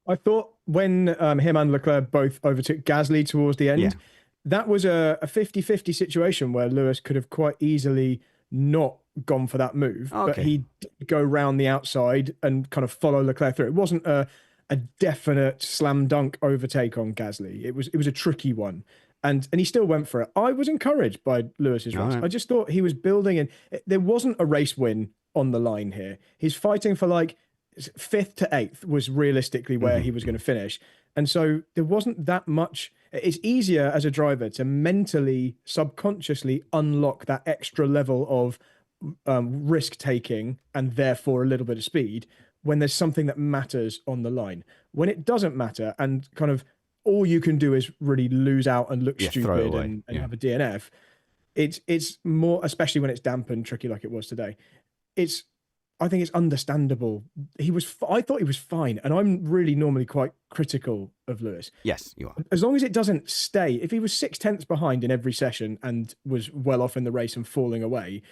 I thought when him and Leclerc both overtook Gasly towards the end, that was a 50-50 situation where Lewis could have quite easily not gone for that move, but he did go round the outside and kind of follow Leclerc through. It wasn't a definite slam dunk overtake on Gasly. It was a tricky one, and he still went for it. I was encouraged by Lewis's race. I just thought he was building, and there wasn't a race win on the line here. He's fighting for like 5th to 8th was realistically where he was going to finish, and so there wasn't that much. It's easier as a driver to mentally, subconsciously unlock that extra level of risk taking and therefore a little bit of speed when there's something that matters on the line. When it doesn't matter and kind of all you can do is really lose out and look stupid and have a DNF, it's more, especially when it's damp and tricky like it was today. I think it's understandable. I thought he was fine, and I'm really normally quite critical of Lewis. Yes, you are. As long as it doesn't stay. If he was 6 tenths behind in every session and was well off in the race and falling away,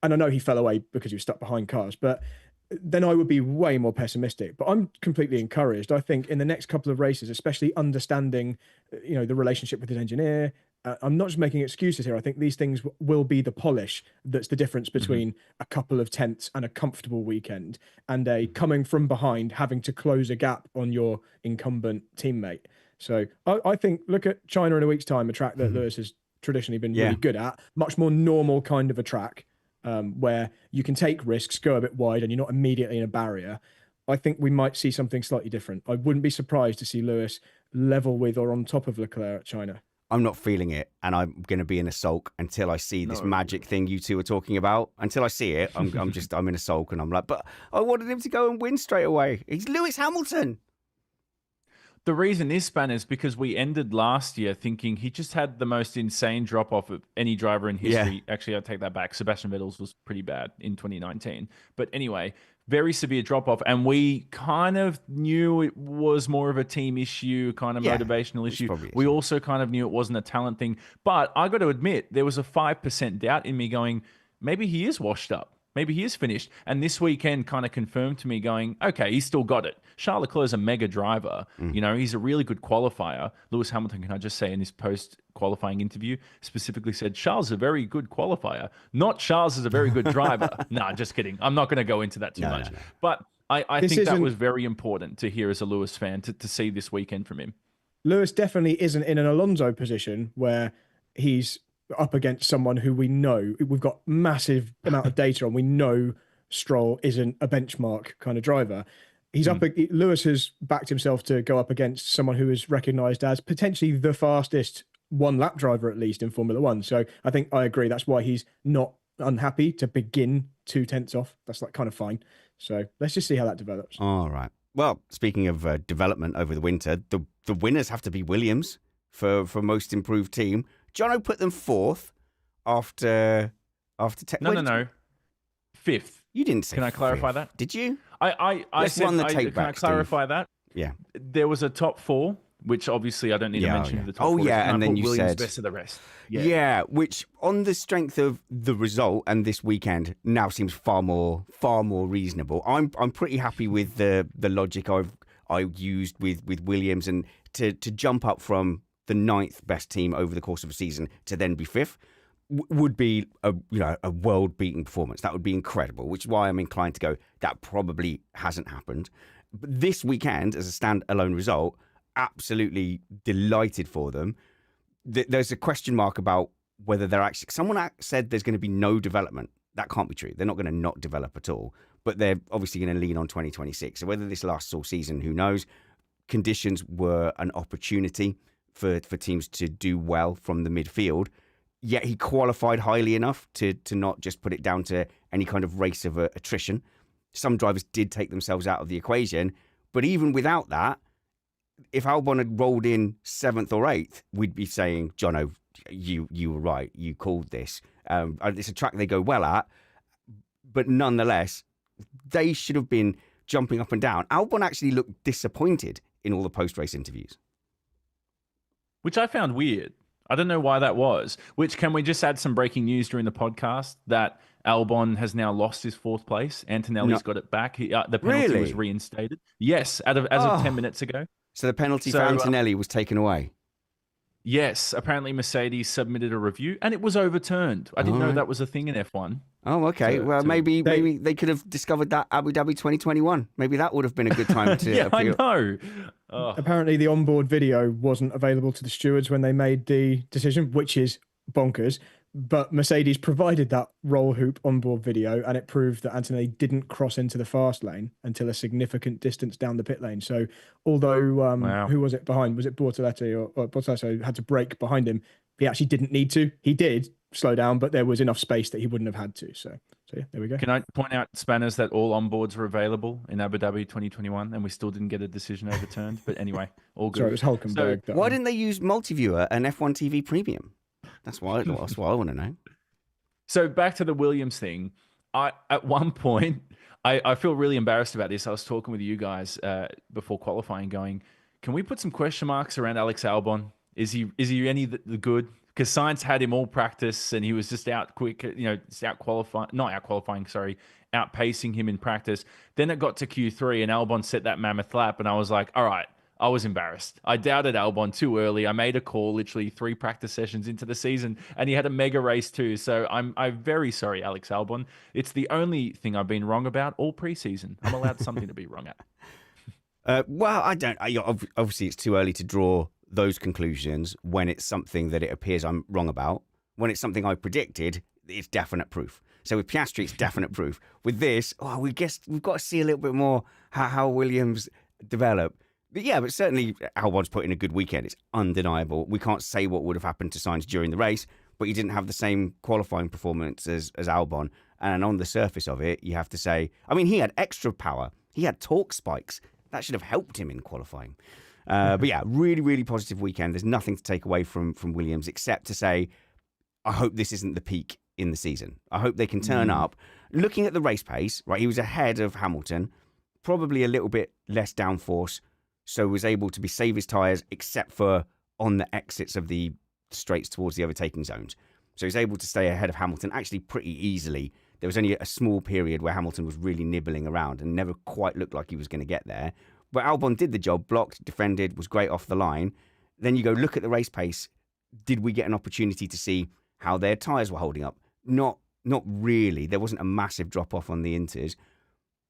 and I know he fell away because he was stuck behind cars, but then I would be way more pessimistic. But I'm completely encouraged. I think in the next couple of races, especially understanding, the relationship with his engineer, I'm not just making excuses here. I think these things will be the polish that's the difference between a couple of tenths and a comfortable weekend and a coming from behind, having to close a gap on your incumbent teammate. So I think, look at China in a week's time, a track that Lewis has traditionally been really good at, much more normal kind of a track where you can take risks, go a bit wide, and you're not immediately in a barrier. I think we might see something slightly different. I wouldn't be surprised to see Lewis level with or on top of Leclerc at China. I'm not feeling it, and I'm going to be in a sulk until I see this magic thing you two are talking about. Until I see it, I'm in a sulk, and I'm like, but I wanted him to go and win straight away. He's Lewis Hamilton. The reason is, Spanners, because we ended last year thinking he just had the most insane drop-off of any driver in history. Yeah. Actually, I take that back. Sebastian Vettel's was pretty bad in 2019. But anyway, very severe drop-off. And we kind of knew it was more of a team issue, kind of motivational issue. We also kind of knew it wasn't a talent thing. But I got to admit, there was a 5% doubt in me going, maybe he is washed up. Maybe he is finished. And this weekend kind of confirmed to me going, okay, he's still got it. Charles Leclerc is a mega driver. He's a really good qualifier. Lewis Hamilton, can I just say in his post-qualifying interview, specifically said, Charles is a very good qualifier. Not Charles is a very good driver. Nah, just kidding. I'm not going to go into that too much. No. But I think that was very important to hear as a Lewis fan to see this weekend from him. Lewis definitely isn't in an Alonso position where he's up against someone who we know we've got massive amount of data on. We know Stroll isn't a benchmark kind of driver. He's Lewis has backed himself to go up against someone who is recognised as potentially the fastest one lap driver, at least in Formula One. So I think I agree. That's why he's not unhappy to begin 2/10 off. That's like kind of fine. So let's just see how that develops. All right. Well, speaking of development over the winter, the winners have to be Williams for most improved team. Jono put them fourth after No. Fifth. You didn't say. Can I clarify fifth, that? Did you? I Let's said, run the tape can I back, clarify that? Yeah. There was a top four, which obviously I don't need to mention the top four. And then you Williams said best of the rest. Yeah, which on the strength of the result and this weekend now seems far more reasonable. I'm pretty happy with the logic I used with Williams, and to jump up from the 9th best team over the course of a season to then be 5th would be a world beating performance. That would be incredible, which is why I'm inclined to go that probably hasn't happened. But this weekend, as a standalone result, absolutely delighted for them. There's a question mark about whether they're actually. Someone said there's going to be no development. That can't be true. They're not going to not develop at all. But they're obviously going to lean on 2026. So whether this lasts all season, who knows? Conditions were an opportunity for teams to do well from the midfield. Yet he qualified highly enough to not just put it down to any kind of race of attrition. Some drivers did take themselves out of the equation. But even without that, if Albon had rolled in 7th or 8th, we'd be saying, Jono, you were right. You called this. It's a track they go well at. But nonetheless, they should have been jumping up and down. Albon actually looked disappointed in all the post-race interviews. Which I found weird. I don't know why that was. Which, can we just add some breaking news during the podcast that Albon has now lost his 4th place? Antonelli's got it back. The penalty was reinstated. Yes, as of 10 minutes ago. So the penalty for Antonelli was taken away? Yes. Apparently Mercedes submitted a review and it was overturned. I didn't know that was a thing in F1. Oh, okay. Maybe they could have discovered that Abu Dhabi 2021. Maybe that would have been a good time to yeah, appeal. I know. Apparently the onboard video wasn't available to the stewards when they made the decision, which is bonkers. But Mercedes provided that roll hoop onboard video, and it proved that Antonelli didn't cross into the fast lane until a significant distance down the pit lane. So although, who was it behind? Was it Bortoletti or Bottas had to brake behind him? He actually didn't need to. He did slow down, but there was enough space that he wouldn't have had to. So yeah, there we go. Can I point out, Spanners, that all onboards were available in Abu Dhabi 2021 and we still didn't get a decision overturned? But anyway, all good. Sorry, it was Hulkenberg. So, why didn't they use Multiviewer and F1 TV Premium? That's what I want to know. So back to the Williams thing. At one point, I feel really embarrassed about this. I was talking with you guys before qualifying, going, can we put some question marks around Alex Albon? Is he any the good? Because Sainz had him all practice and he was just out quick, outpacing him in practice. Then it got to Q3 and Albon set that mammoth lap, and I was like, all right. I was embarrassed. I doubted Albon too early. I made a call literally 3 practice sessions into the season, and he had a mega race too. So I'm very sorry, Alex Albon. It's the only thing I've been wrong about all preseason. I'm allowed something to be wrong at. Well, I don't. Obviously, it's too early to draw those conclusions when it's something that it appears I'm wrong about. When it's something I predicted, it's definite proof. So with Piastri, it's definite proof. With this, we guess we've got to see a little bit more how Williams develop. But yeah, but certainly Albon's put in a good weekend. It's undeniable. We can't say what would have happened to Sainz during the race, but he didn't have the same qualifying performance as Albon. And on the surface of it, you have to say, I mean, he had extra power. He had torque spikes. That should have helped him in qualifying. But yeah, really, really positive weekend. There's nothing to take away from Williams except to say, I hope this isn't the peak in the season. I hope they can turn up. Looking at the race pace, right, he was ahead of Hamilton, probably a little bit less downforce, so was able to save his tyres except for on the exits of the straights towards the overtaking zones. So he's able to stay ahead of Hamilton actually pretty easily. There was only a small period where Hamilton was really nibbling around and never quite looked like he was going to get there. But Albon did the job, blocked, defended, was great off the line. Then you go look at the race pace. Did we get an opportunity to see how their tyres were holding up? Not really. There wasn't a massive drop-off on the inters.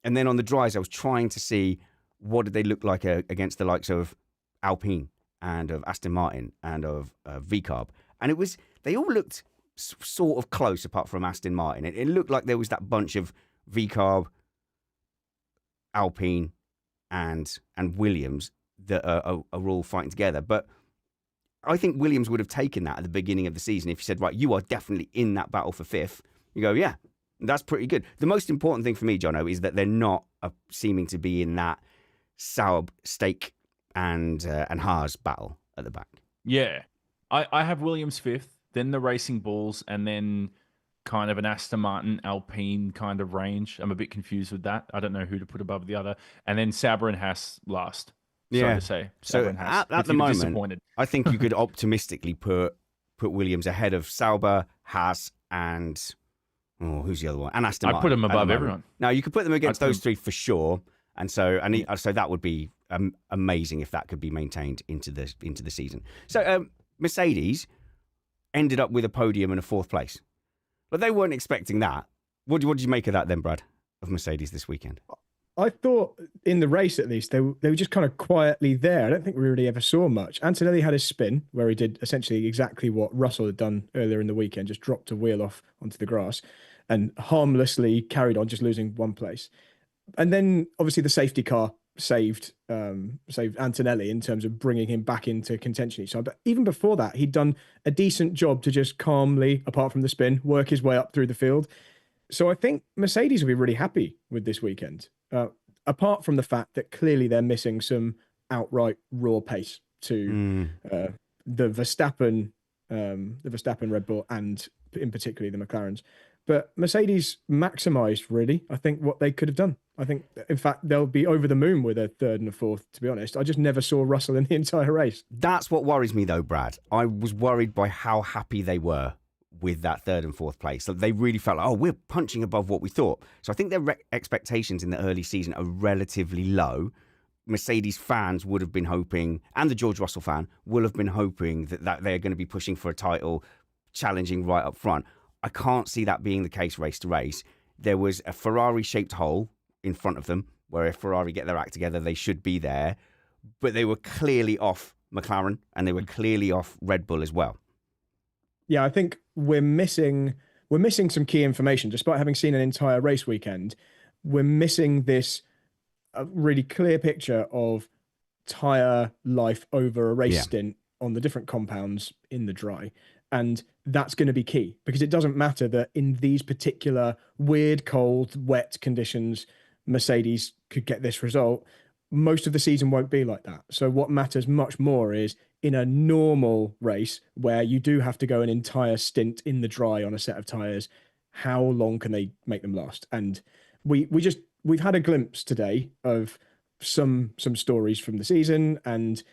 And then on the dries, I was trying to see what did they look like against the likes of Alpine and of Aston Martin and of VCarb. And they all looked sort of close apart from Aston Martin. It looked like there was that bunch of VCarb, Alpine and Williams that are all fighting together. But I think Williams would have taken that at the beginning of the season if you said, right, you are definitely in that battle for 5th. you go, yeah, that's pretty good. The most important thing for me, Jono, is that they're not seeming to be in that Saub, Stake, and Haas battle at the back. Yeah. I have Williams 5th, then the Racing Bulls, and then kind of an Aston Martin Alpine kind of range. I'm a bit confused with that. I don't know who to put above the other. And then Sauber and Haas last. Sorry to say. So Sauber and Haas. at the moment, disappointed. I think you could optimistically put Williams ahead of Sauber, Haas, and who's the other one? And Aston Martin. I put them above everyone. Now you could put them against those three for sure. And so that would be amazing if that could be maintained into the season. So Mercedes ended up with a podium and a 4th place, but they weren't expecting that. What did you make of that then, Brad, of Mercedes this weekend? I thought in the race, at least, they were just kind of quietly there. I don't think we really ever saw much. Antonelli had his spin where he did essentially exactly what Russell had done earlier in the weekend, just dropped a wheel off onto the grass and harmlessly carried on, just losing 1 place. And then obviously the safety car saved Antonelli in terms of bringing him back into contention each time. But even before that, he'd done a decent job to just calmly, apart from the spin, work his way up through the field. So I think Mercedes will be really happy with this weekend, apart from the fact that clearly they're missing some outright raw pace to the Verstappen Red Bull and in particular the McLarens. But Mercedes maximised, really, I think, what they could have done. I think, in fact, they'll be over the moon with a 3rd and a 4th, to be honest. I just never saw Russell in the entire race. That's what worries me, though, Brad. I was worried by how happy they were with that 3rd and 4th place. So they really felt like, we're punching above what we thought. So I think their expectations in the early season are relatively low. Mercedes fans would have been hoping, and the George Russell fan will have been hoping that they're going to be pushing for a title, challenging right up front. I can't see that being the case race to race. There was a Ferrari-shaped hole in front of them, where if Ferrari get their act together, they should be there. But they were clearly off McLaren, and they were clearly off Red Bull as well. Yeah, I think we're missing some key information. Despite having seen an entire race weekend, we're missing this really clear picture of tyre life over a race stint on the different compounds in the dry. And that's going to be key, because it doesn't matter that in these particular weird, cold, wet conditions, Mercedes could get this result. Most of the season won't be like that. So what matters much more is in a normal race where you do have to go an entire stint in the dry on a set of tyres, how long can they make them last? And we've had a glimpse today of some stories from the season, and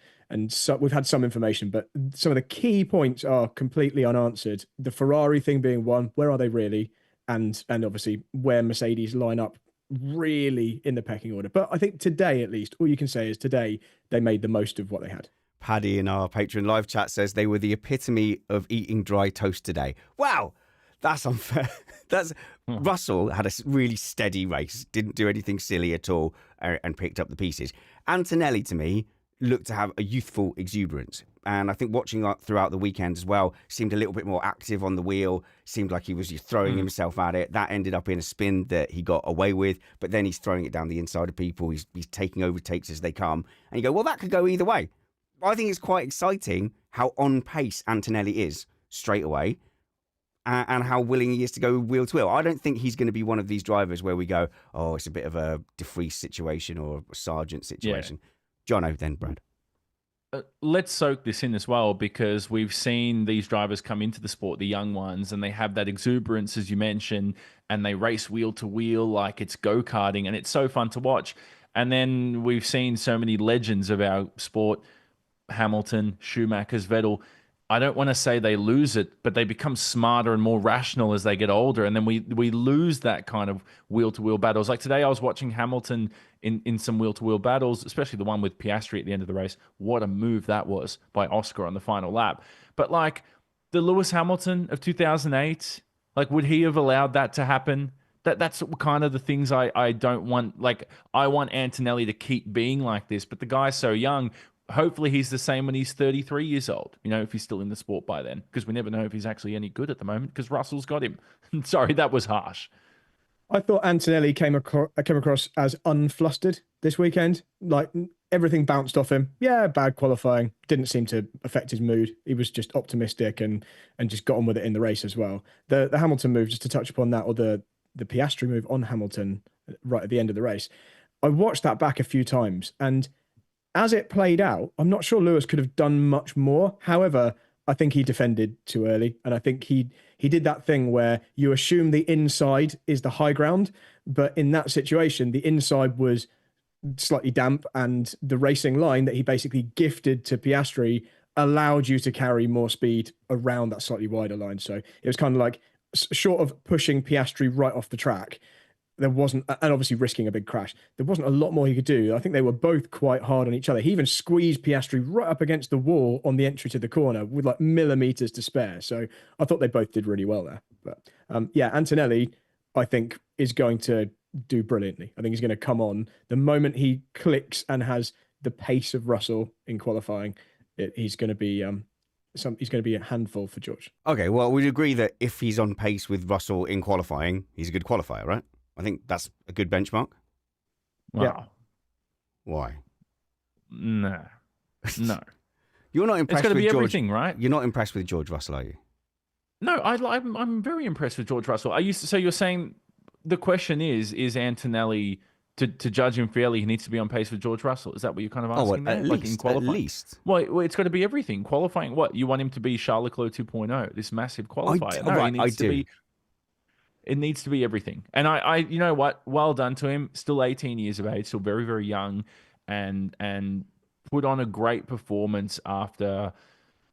so we've had some information, but some of the key points are completely unanswered. The Ferrari thing being one, where are they really? And obviously where Mercedes line up really in the pecking order. But I think today, at least, all you can say is today they made the most of what they had. Paddy in our Patreon live chat says they were the epitome of eating dry toast today. Wow, that's unfair. Russell had a really steady race, didn't do anything silly at all, and picked up the pieces. Antonelli, to me, looked to have a youthful exuberance. And I think watching throughout the weekend as well, seemed a little bit more active on the wheel, seemed like he was just throwing himself at it. That ended up in a spin that he got away with, but then he's throwing it down the inside of people. He's taking overtakes as they come. And you go, well, that could go either way. I think it's quite exciting how on pace Antonelli is straight away, and how willing he is to go wheel to wheel. I don't think he's going to be one of these drivers where we go, it's a bit of a De Vries situation or a Sargent situation. Yeah. Jono, then Brad. Let's soak this in as well, because we've seen these drivers come into the sport, the young ones, and they have that exuberance, as you mentioned, and they race wheel to wheel like it's go-karting, and it's so fun to watch. And then we've seen so many legends of our sport, Hamilton, Schumacher's, Vettel. I don't want to say they lose it, but they become smarter and more rational as they get older. And then we lose that kind of wheel-to-wheel battles. Like today, I was watching Hamilton in some wheel-to-wheel battles, especially the one with Piastri at the end of the race. What a move that was by Oscar on the final lap. But like the Lewis Hamilton of 2008, like would he have allowed that to happen? That's kind of the things I don't want. Like I want Antonelli to keep being like this, but the guy's so young. Hopefully he's the same when he's 33 years old, if he's still in the sport by then, because we never know if he's actually any good at the moment because Russell's got him. Sorry, that was harsh. I thought Antonelli came across as unflustered this weekend. Like everything bounced off him. Yeah, bad qualifying. Didn't seem to affect his mood. He was just optimistic and just got on with it in the race as well. The Hamilton move, just to touch upon that, or the Piastri move on Hamilton right at the end of the race. I watched that back a few times, and as it played out, I'm not sure Lewis could have done much more. However, I think he defended too early, and I think he did that thing where you assume the inside is the high ground, but in that situation, the inside was slightly damp, and the racing line that he basically gifted to Piastri allowed you to carry more speed around that slightly wider line. So it was kind of like, short of pushing Piastri right off the track, there wasn't, and obviously risking a big crash, there wasn't a lot more he could do. I think they were both quite hard on each other. He even squeezed Piastri right up against the wall on the entry to the corner with like millimeters to spare. So I thought they both did really well there. But yeah, Antonelli, I think, is going to do brilliantly. I think he's going to come on the moment he clicks and has the pace of Russell in qualifying. He's going to be he's going to be a handful for George. Okay, well, we'd agree that if he's on pace with Russell in qualifying, he's a good qualifier, right? I think that's a good benchmark. Wow. Yeah. Why? No. You're not impressed It's going to with be George. everything, right? You're not impressed with George Russell, are you? No, I'm very impressed with George Russell. So you're saying the question is Antonelli, to judge him fairly, he needs to be on pace with George Russell? Is that what you're kind of asking there? At Like in least, qualifying? at least. Well, it's got to be everything. Qualifying, what? You want him to be Charles Leclerc 2.0, this massive qualifier? It needs to be everything. And I you know what? Well done to him. Still 18 years of age, still very, very young, and put on a great performance after.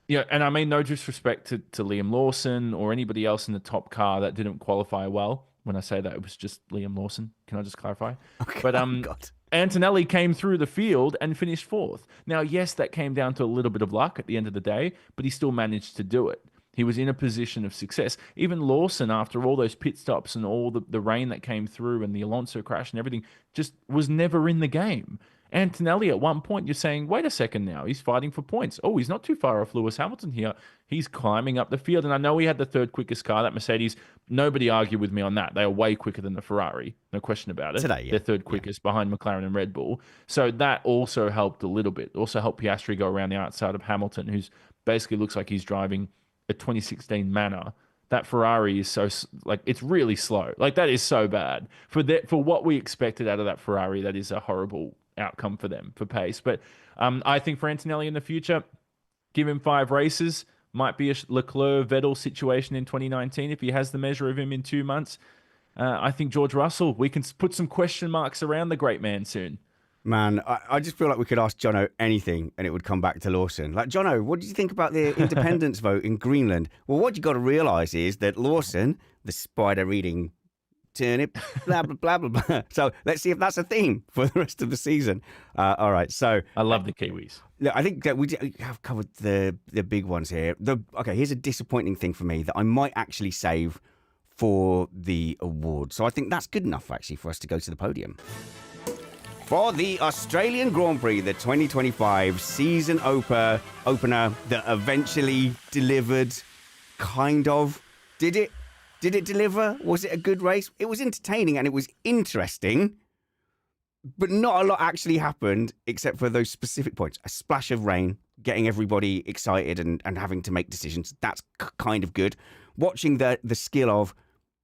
Yeah, and I mean no disrespect to Liam Lawson or anybody else in the top car that didn't qualify well. When I say that, it was just Liam Lawson. Can I just clarify? Okay. But God. Antonelli came through the field and finished fourth. Now, yes, that came down to a little bit of luck at the end of the day, but he still managed to do it. He was in a position of success. Even Lawson, after all those pit stops and all the rain that came through and the Alonso crash and everything, just was never in the game. Antonelli, at one point, you're saying, wait a second now, he's fighting for points. Oh, he's not too far off Lewis Hamilton here. He's climbing up the field. And I know he had the third quickest car, that Mercedes. Nobody argued with me on that. They are way quicker than the Ferrari. No question about it. Today, yeah. They're third quickest behind McLaren and Red Bull. So that also helped a little bit. Also helped Piastri go around the outside of Hamilton, who's basically looks like he's driving a 2016 Manor. That Ferrari is so, like, it's really slow. Like, that is so bad. For what we expected out of that Ferrari, that is a horrible outcome for them, for pace. But I think for Antonelli in the future, give him 5 races. Might be a Leclerc-Vettel situation in 2019 if he has the measure of him in 2 months. I think George Russell, we can put some question marks around the great man soon. Man, I just feel like we could ask Jono anything and it would come back to Lawson. Like, Jono, what did you think about the independence vote in Greenland? Well, what you got to realise is that Lawson, the spider reading turnip, blah, blah, blah, blah, blah. So let's see if that's a theme for the rest of the season. All right, so... I love the Kiwis. I think that we have covered the big ones here. Okay, here's a disappointing thing for me that I might actually save for the award. So I think that's good enough, actually, for us to go to the podium. For the Australian Grand Prix, the 2025 season opener that eventually delivered, kind of. Did it deliver? Was it a good race? It was entertaining and it was interesting, but not a lot actually happened except for those specific points. A splash of rain, getting everybody excited and having to make decisions. That's kind of good. Watching the skill of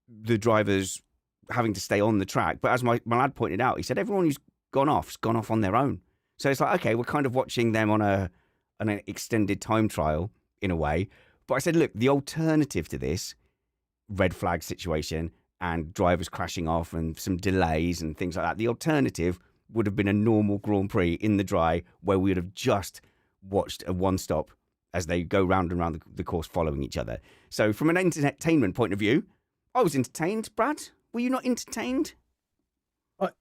the drivers having to stay on the track. But as my lad pointed out, he said everyone who's gone off's gone off on their own. So it's like, okay, we're kind of watching them on an extended time trial in a way. But I said, look, the alternative to this red flag situation and drivers crashing off and some delays and things like that, the alternative would have been a normal Grand Prix in the dry where we would have just watched a one-stop as they go round and round the course following each other. So from an entertainment point of view, I was entertained. Brad, were you not entertained?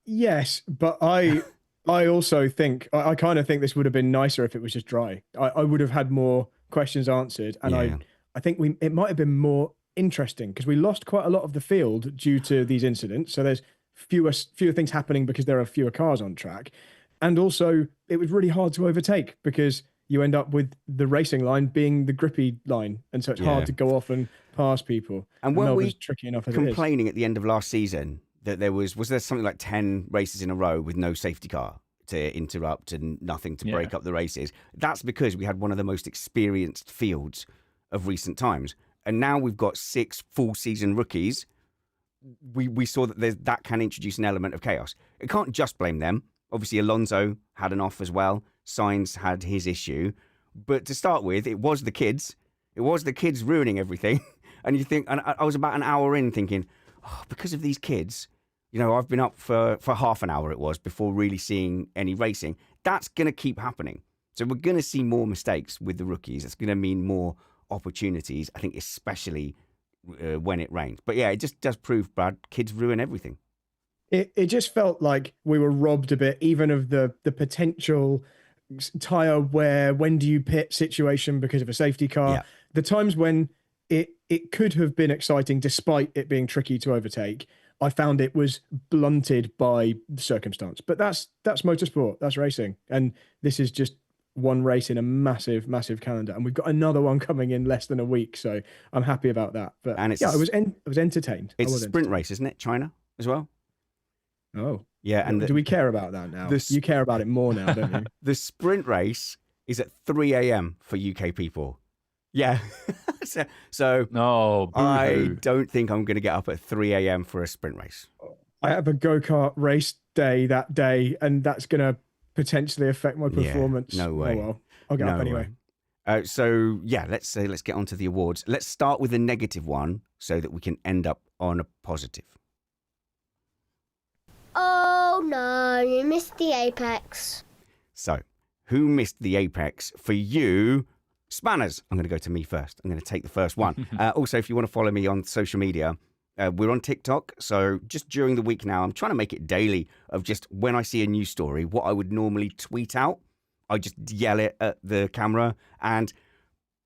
Yes, but I also think, I kind of think this would have been nicer if it was just dry. I would have had more questions answered. And Yeah. I think it might have been more interesting because we lost quite a lot of the field due to these incidents. So there's fewer things happening because there are fewer cars on track. And also it was really hard to overtake because you end up with the racing line being the grippy line. And so it's hard to go off and pass people. And weren't we tricky enough as complaining at the end of last season that was there something like 10 races in a row with no safety car to interrupt and nothing to break up the races. That's because we had one of the most experienced fields of recent times. And now we've got 6 full season rookies. We saw that that can introduce an element of chaos. It can't just blame them. Obviously, Alonso had an off as well. Sainz had his issue. But to start with, it was the kids. It was the kids ruining everything. And you think, and I was about an hour in thinking, oh, because of these kids, you know, I've been up for half an hour it was before really seeing any racing. That's going to keep happening. So we're going to see more mistakes with the rookies. It's going to mean more opportunities, I think, especially when it rains. But yeah, it just does prove, Brad, kids ruin everything. It just felt like we were robbed a bit, even of the potential tyre wear, when do you pit situation because of a safety car. Yeah. The times when it could have been exciting despite it being tricky to overtake, I found it was blunted by the circumstance. But that's motorsport, that's racing. And this is just one race in a massive, massive calendar. And we've got another one coming in less than a week. So I'm happy about that. But and it's, yeah, I was entertained. It's a sprint race, isn't it? China as well? Oh. Yeah. And do we care about that now? You care about it more now, don't you? The sprint race is at 3 a.m. for UK people. Yeah. so no, I don't think I'm going to get up at 3 a.m. for a sprint race. I have a go-kart race day that day, and that's going to potentially affect my performance. Yeah, no way. Oh, well, I'll get up anyway. So yeah, let's get on to the awards. Let's start with a negative one so that we can end up on a positive. Oh no, you missed the apex. So, who missed the apex for you? Spanners. I'm going to go to me first. I'm going to take the first one. Also, if you want to follow me on social media, we're on TikTok. So just during the week now, I'm trying to make it daily of just when I see a news story, what I would normally tweet out. I just yell it at the camera, and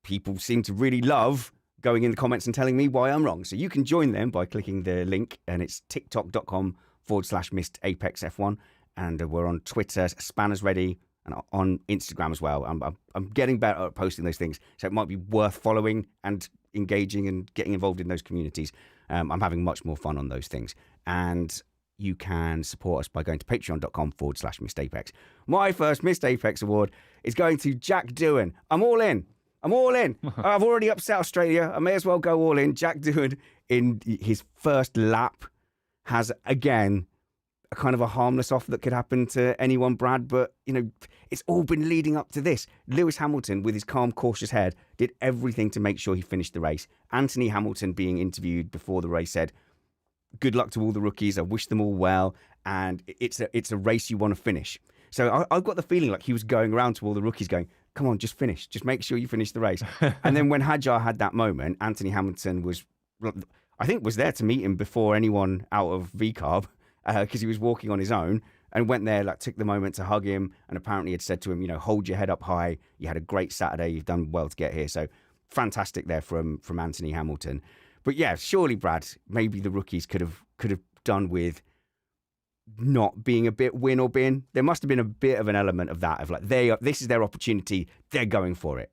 people seem to really love going in the comments and telling me why I'm wrong. So you can join them by clicking the link, and it's tiktok.com/missed Apex F1. And we're on Twitter, Spanners Ready, and on Instagram as well. I'm getting better at posting those things, so it might be worth following and engaging and getting involved in those communities. I'm having much more fun on those things. And you can support us by going to patreon.com/missed Apex. My first Missed Apex award is going to Jack Doohan. I'm all in. I've already upset Australia. I may as well go all in. Jack Doohan, in his first lap, has, again, a kind of a harmless off that could happen to anyone, Brad, but, you know, it's all been leading up to this. Lewis Hamilton, with his calm, cautious head, did everything to make sure he finished the race. Anthony Hamilton, being interviewed before the race, said, good luck to all the rookies. I wish them all well. And it's a race you want to finish. So I've got the feeling like he was going around to all the rookies going, come on, just finish. Just make sure you finish the race. And then when Hadjar had that moment, Anthony Hamilton was there to meet him before anyone out of VCARB, because he was walking on his own, and went there, like, took the moment to hug him, and apparently had said to him, you know, hold your head up high. You had a great Saturday. You've done well to get here. So fantastic there from Anthony Hamilton. But yeah, surely, Brad, maybe the rookies could have done with not being a bit win or bin. There must have been a bit of an element of that, of like, this is their opportunity. They're going for it.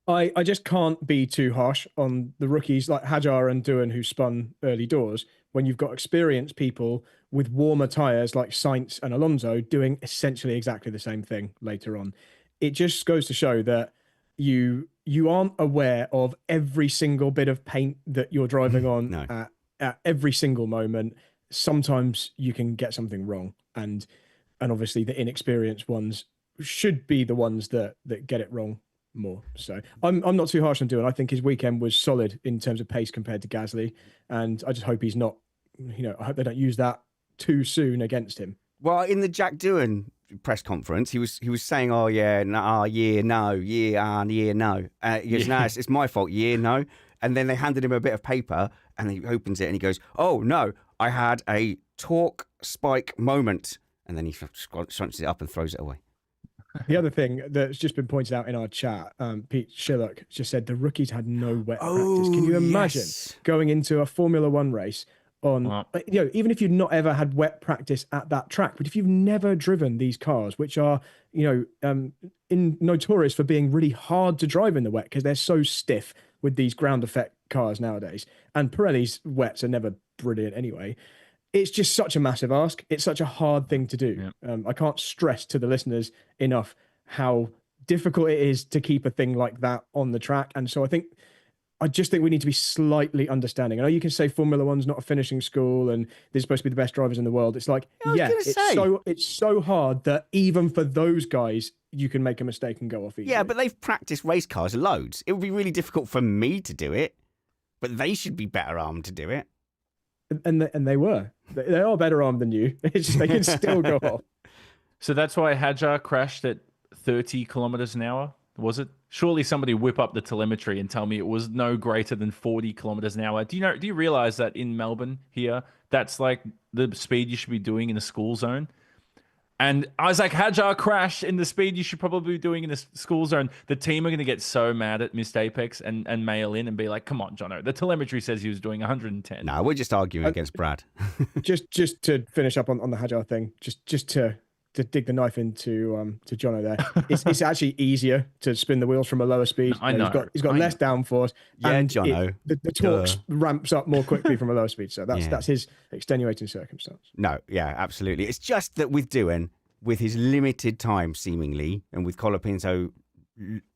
I just can't be too harsh on the rookies like Hadjar and Doohan, who spun early doors, when you've got experienced people with warmer tyres like Sainz and Alonso doing essentially exactly the same thing later on. It just goes to show that you aren't aware of every single bit of paint that you're driving on at every single moment. Sometimes you can get something wrong, and obviously the inexperienced ones should be the ones that get it wrong more. So I'm not too harsh on Doohan. I think his weekend was solid in terms of pace compared to Gasly, and I just hope he's not, I hope they don't use that too soon against him. Well, in the Jack Doohan press conference, he was saying, "Oh yeah, no, no." He goes, "No, it's my fault. Yeah, no." And then they handed him a bit of paper, and he opens it and he goes, "Oh no, I had a torque spike moment," and then he scrunches it up and throws it away. The other thing that's just been pointed out in our chat, Pete Shillock just said the rookies had no wet practice. Can you imagine going into a Formula One race on, even if you've not ever had wet practice at that track, but if you've never driven these cars, which are, notorious for being really hard to drive in the wet because they're so stiff with these ground effect cars nowadays, and Pirelli's wets are never brilliant anyway. it's just such a massive ask. It's such a hard thing to do. I can't stress to the listeners enough how difficult it is to keep a thing like that on the track. And so I just think we need to be slightly understanding. I know you can say Formula One's not a finishing school and they're supposed to be the best drivers in the world. It's like, it's so hard that even for those guys, you can make a mistake and go off easily. Yeah, but they've practiced race cars loads. It would be really difficult for me to do it, but they should be better armed to do it. And they were. They are better armed than you. It's just, they can still go off. So that's why Hadjar crashed at 30 kilometers an hour, was it? Surely somebody whip up the telemetry and tell me it was no greater than 40 kilometers an hour. Do you realize that in Melbourne here, that's like the speed you should be doing in a school zone? And I was like, Hadjar crashed in the speed you should probably be doing in a school zone. The team are going to get so mad at missed Apex and mail in and be like, come on, Jono. The telemetry says he was doing 110. No, we're just arguing against Brad. just to finish up on the Hadjar thing, just to dig the knife into to Jono there. It's actually easier to spin the wheels from a lower speed. I know. He's got less downforce. Yeah, and Jono. The torque ramps up more quickly from a lower speed. So that's his extenuating circumstance. No, yeah, absolutely. It's just that with with his limited time seemingly, and with Colapinto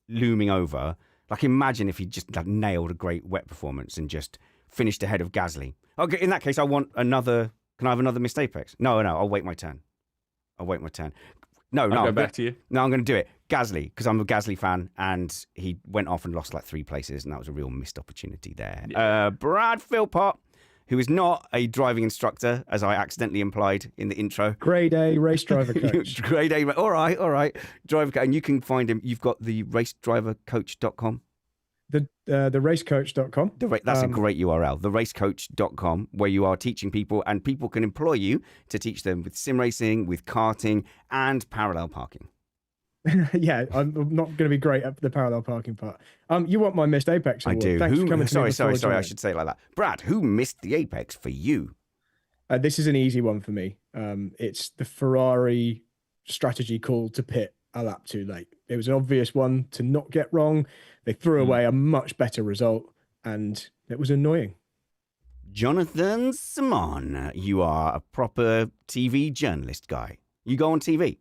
looming over, like imagine if he just nailed a great wet performance and just finished ahead of Gasly. Okay, in that case, I want another. Can I have another missed Apex? No, I'll wait my turn. No, I'll go back to you. No, I'm going to do it. Gasly, because I'm a Gasly fan, and he went off and lost like 3 places, and that was a real missed opportunity there. Yeah. Brad Philpott, who is not a driving instructor, as I accidentally implied in the intro. Grade A race driver coach. Grade A. All right. Driver coach. And you can find him. You've got the racedrivercoach.com. The racecoach.com. That's a great URL, theracecoach.com, where you are teaching people, and people can employ you to teach them with sim racing, with karting, and parallel parking. Yeah, I'm not going to be great at the parallel parking part. You want my missed Apex award? I do. Thanks for coming to me. Sorry. I should say it like that. Brad, who missed the Apex for you? This is an easy one for me. It's the Ferrari strategy call to pit a lap too late. It was an obvious one to not get wrong. They threw away a much better result, and it was annoying. Jonathan Simon, you are a proper TV journalist guy. You go on TV.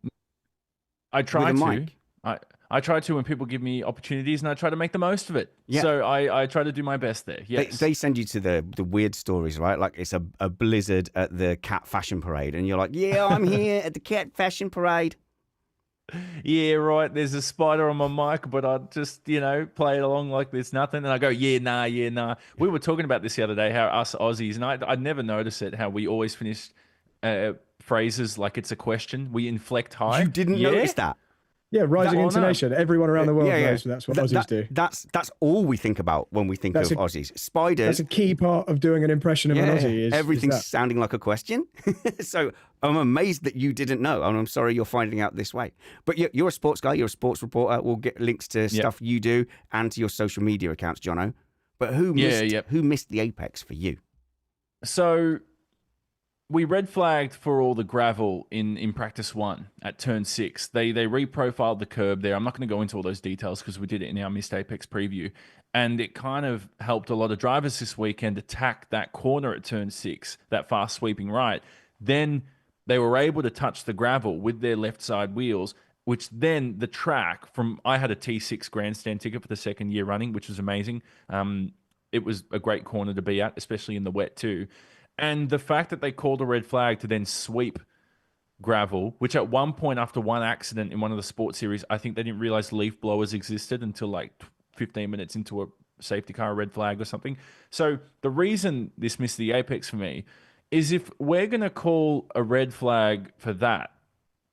I try with a to. mic. I try to when people give me opportunities, and I try to make the most of it. Yeah. So I try to do my best there. Yes. They send you to the weird stories, right? Like it's a blizzard at the cat fashion parade, and you're like, yeah, I'm here at the cat fashion parade. Yeah, right. There's a spider on my mic, but I just, play it along like there's nothing. And I go, yeah, nah. We were talking about this the other day, how us Aussies, and I'd never noticed it, how we always finish phrases like it's a question. We inflect high. You didn't notice that? Yeah, rising intonation. No. Everyone around the world knows that's what Aussies do. That's all we think about when we think of Aussies. Spiders. That's a key part of doing an impression of an Aussie. Everything's sounding like a question. So I'm amazed that you didn't know, and I'm sorry you're finding out this way. But you're a sports guy. You're a sports reporter. We'll get links to stuff you do and to your social media accounts, Jono. But who missed the Apex for you? So we red flagged for all the gravel in practice 1 at turn 6. They reprofiled the curb there. I'm not going to go into all those details because we did it in our missed Apex preview. And it kind of helped a lot of drivers this weekend attack that corner at turn 6, that fast sweeping right. Then they were able to touch the gravel with their left side wheels, which then the track I had a T6 grandstand ticket for the second year running, which was amazing. It was a great corner to be at, especially in the wet too. And the fact that they called a red flag to then sweep gravel, which at one point after one accident in one of the sports series, I think they didn't realize leaf blowers existed until like 15 minutes into a safety car red flag or something. So the reason this missed the Apex for me is if we're going to call a red flag for that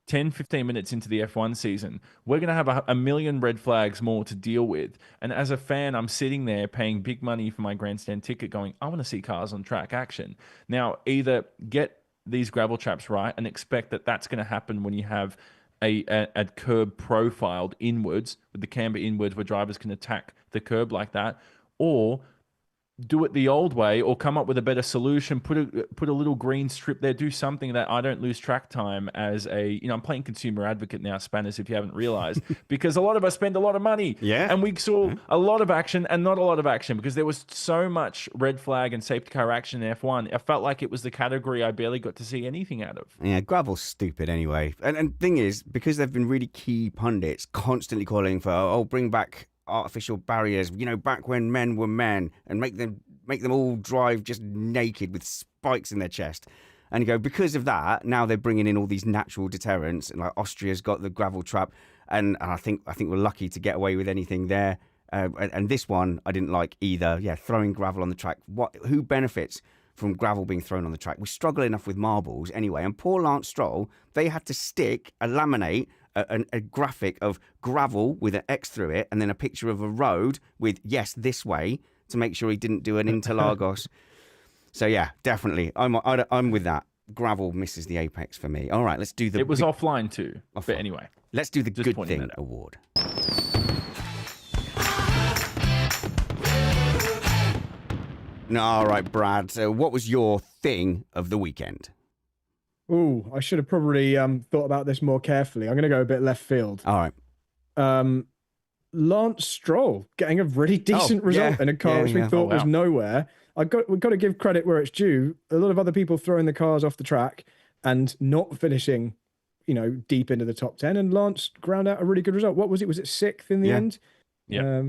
10, 15 minutes into the F1 season, we're going to have a million red flags more to deal with. And as a fan, I'm sitting there paying big money for my grandstand ticket going, I want to see cars on track action. Now, either get these gravel traps right and expect that that's going to happen when you have a curb profiled inwards with the camber inwards where drivers can attack the curb like that, or do it the old way or come up with a better solution, put a little green strip there, do something that I don't lose track time as I'm playing consumer advocate now, Spanners, if you haven't realized, because a lot of us spend a lot of money. Yeah. And we saw a lot of action and not a lot of action because there was so much red flag and safety car action in F1. I felt like it was the category I barely got to see anything out of. Yeah, gravel's stupid anyway. And thing is, because they've been really key pundits constantly calling for, bring back artificial barriers, back when men were men, and make them all drive just naked with spikes in their chest. And you go, because of that, now they're bringing in all these natural deterrents, and like Austria's got the gravel trap, and I think we're lucky to get away with anything there. And this one I didn't like either. Yeah, throwing gravel on the track. Who benefits from gravel being thrown on the track? We struggle enough with marbles anyway. And poor Lance Stroll, they had to laminate a graphic of gravel with an X through it, and then a picture of a road with yes this way, to make sure he didn't do an Interlagos. So yeah, definitely, I'm with that. Gravel misses the apex for me. All right, let's do the. It was offline too. Offline. But anyway, let's do the good thing award. All right, Brad. So, what was your thing of the weekend? Oh, I should have probably thought about this more carefully. I'm going to go a bit left field. All right. Lance Stroll getting a really decent result in a car which we thought was nowhere. We've got to give credit where it's due. A lot of other people throwing the cars off the track and not finishing, deep into the top 10. And Lance ground out a really good result. What was it? Was it 6th in the end? Yeah.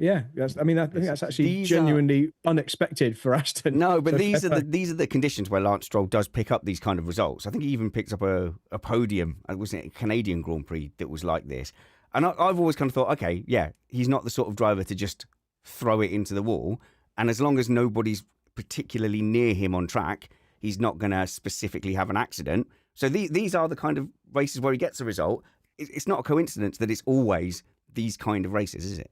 I think that's actually genuinely unexpected for Aston. No, but these are the conditions where Lance Stroll does pick up these kind of results. I think he even picked up a podium. It was a Canadian Grand Prix that was like this. And I've always kind of thought, okay, yeah, he's not the sort of driver to just throw it into the wall. And as long as nobody's particularly near him on track, he's not going to specifically have an accident. So these are the kind of races where he gets a result. It's not a coincidence that it's always these kind of races, is it?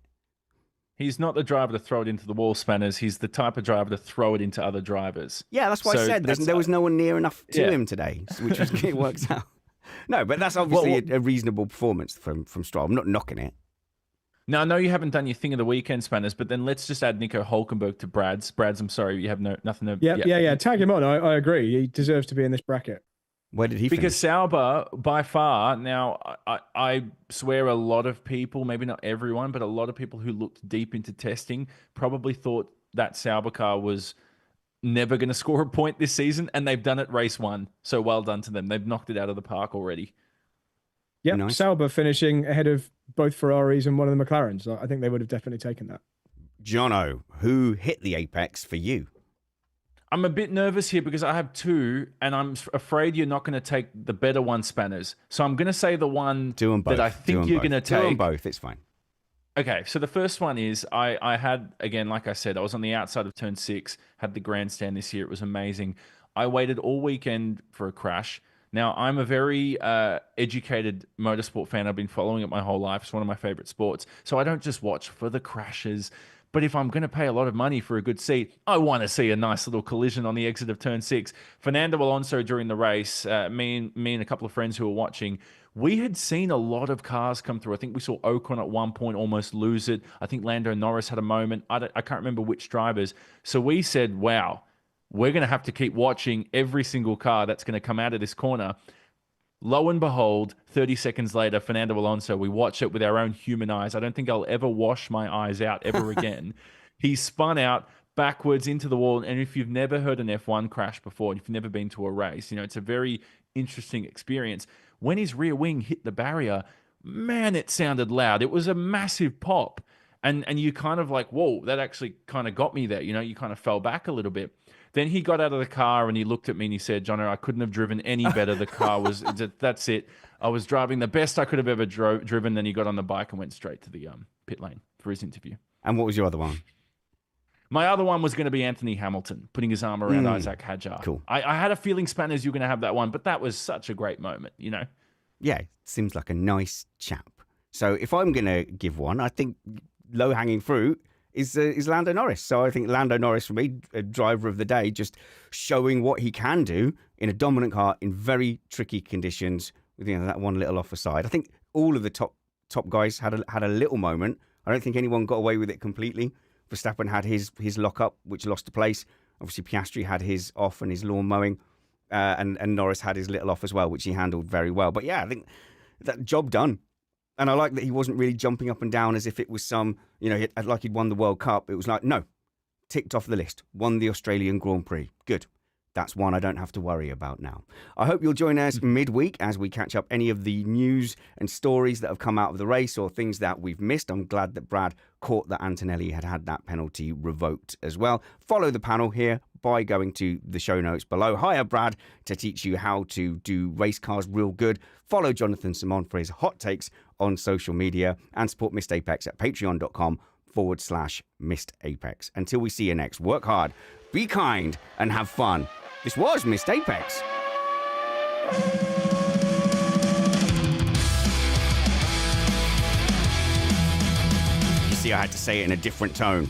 He's not the driver to throw it into the wall, Spanners. He's the type of driver to throw it into other drivers. Yeah, that's why I said there was no one near enough to him today, which it works out. No, but that's obviously a reasonable performance from Stroll. I'm not knocking it. Now, I know you haven't done your thing of the weekend, Spanners, but then let's just add Nico Hulkenberg to Brad's. I'm sorry, you have nothing to... Yeah. Tag him on. I agree. He deserves to be in this bracket. Where did he finish? Because Sauber, by far, now, I swear a lot of people, maybe not everyone, but a lot of people who looked deep into testing probably thought that Sauber car was never going to score a point this season, and they've done it race one. So well done to them. They've knocked it out of the park already. Yeah, nice. Sauber finishing ahead of both Ferraris and one of the McLarens. I think they would have definitely taken that. Jono, who hit the apex for you? I'm a bit nervous here because I have two, and I'm afraid you're not going to take the better one, Spanners. So I'm going to say the one that I think you're going to take. Do them both, it's fine. Okay, so the first one is I had, again, like I said, I was on the outside of turn 6, had the grandstand this year. It was amazing. I waited all weekend for a crash. Now, I'm a very educated motorsport fan. I've been following it my whole life. It's one of my favorite sports. So I don't just watch for the crashes. But if I'm going to pay a lot of money for a good seat, I want to see a nice little collision on the exit of turn 6. Fernando Alonso during the race, me and a couple of friends who were watching, we had seen a lot of cars come through. I think we saw Ocon at one point almost lose it. I think Lando Norris had a moment. I can't remember which drivers. So we said, wow, we're going to have to keep watching every single car that's going to come out of this corner. Lo and behold, 30 seconds later, Fernando Alonso, we watch it with our own human eyes. I don't think I'll ever wash my eyes out ever again. He spun out backwards into the wall. And if you've never heard an F1 crash before, and if you've never been to a race, it's a very interesting experience. When his rear wing hit the barrier, man, it sounded loud. It was a massive pop. And you kind of like, whoa, that actually kind of got me there. You kind of fell back a little bit. Then he got out of the car and he looked at me and he said, Jono, I couldn't have driven any better. The car was, that's it. I was driving the best I could have ever driven. Then he got on the bike and went straight to the pit lane for his interview. And what was your other one? My other one was going to be Anthony Hamilton, putting his arm around Isaac Hadjar. Cool. I had a feeling, Spanners, you're going to have that one, but that was such a great moment, Yeah, seems like a nice chap. So if I'm going to give one, I think low-hanging fruit is Lando Norris. So I think Lando Norris, for me, a driver of the day, just showing what he can do in a dominant car in very tricky conditions with that one little off the side. I think all of the top guys had a little moment. I don't think anyone got away with it completely. Verstappen had his lock-up, which lost a place. Obviously, Piastri had his off and his lawn mowing. And Norris had his little off as well, which he handled very well. But yeah, I think that job done. And I like that he wasn't really jumping up and down as if it was some, like he'd won the World Cup. It was like, no, ticked off the list, won the Australian Grand Prix. Good. That's one I don't have to worry about now. I hope you'll join us midweek as we catch up any of the news and stories that have come out of the race or things that we've missed. I'm glad that Brad caught that Antonelli had that penalty revoked as well. Follow the panel here by going to the show notes below. Hire Brad to teach you how to do race cars real good. Follow Jonathan Simon for his hot takes on social media and support Missed Apex at patreon.com/Missed Apex. Until we see you next, work hard, be kind, and have fun. This was Missed Apex. You see, I had to say it in a different tone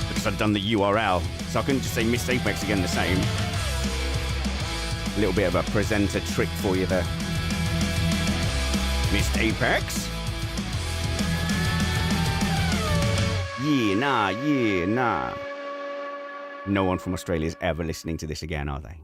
because I'd done the URL, so I couldn't just say Missed Apex again the same. A little bit of a presenter trick for you there. Missed Apex? Yeah, nah. No one from Australia is ever listening to this again, are they?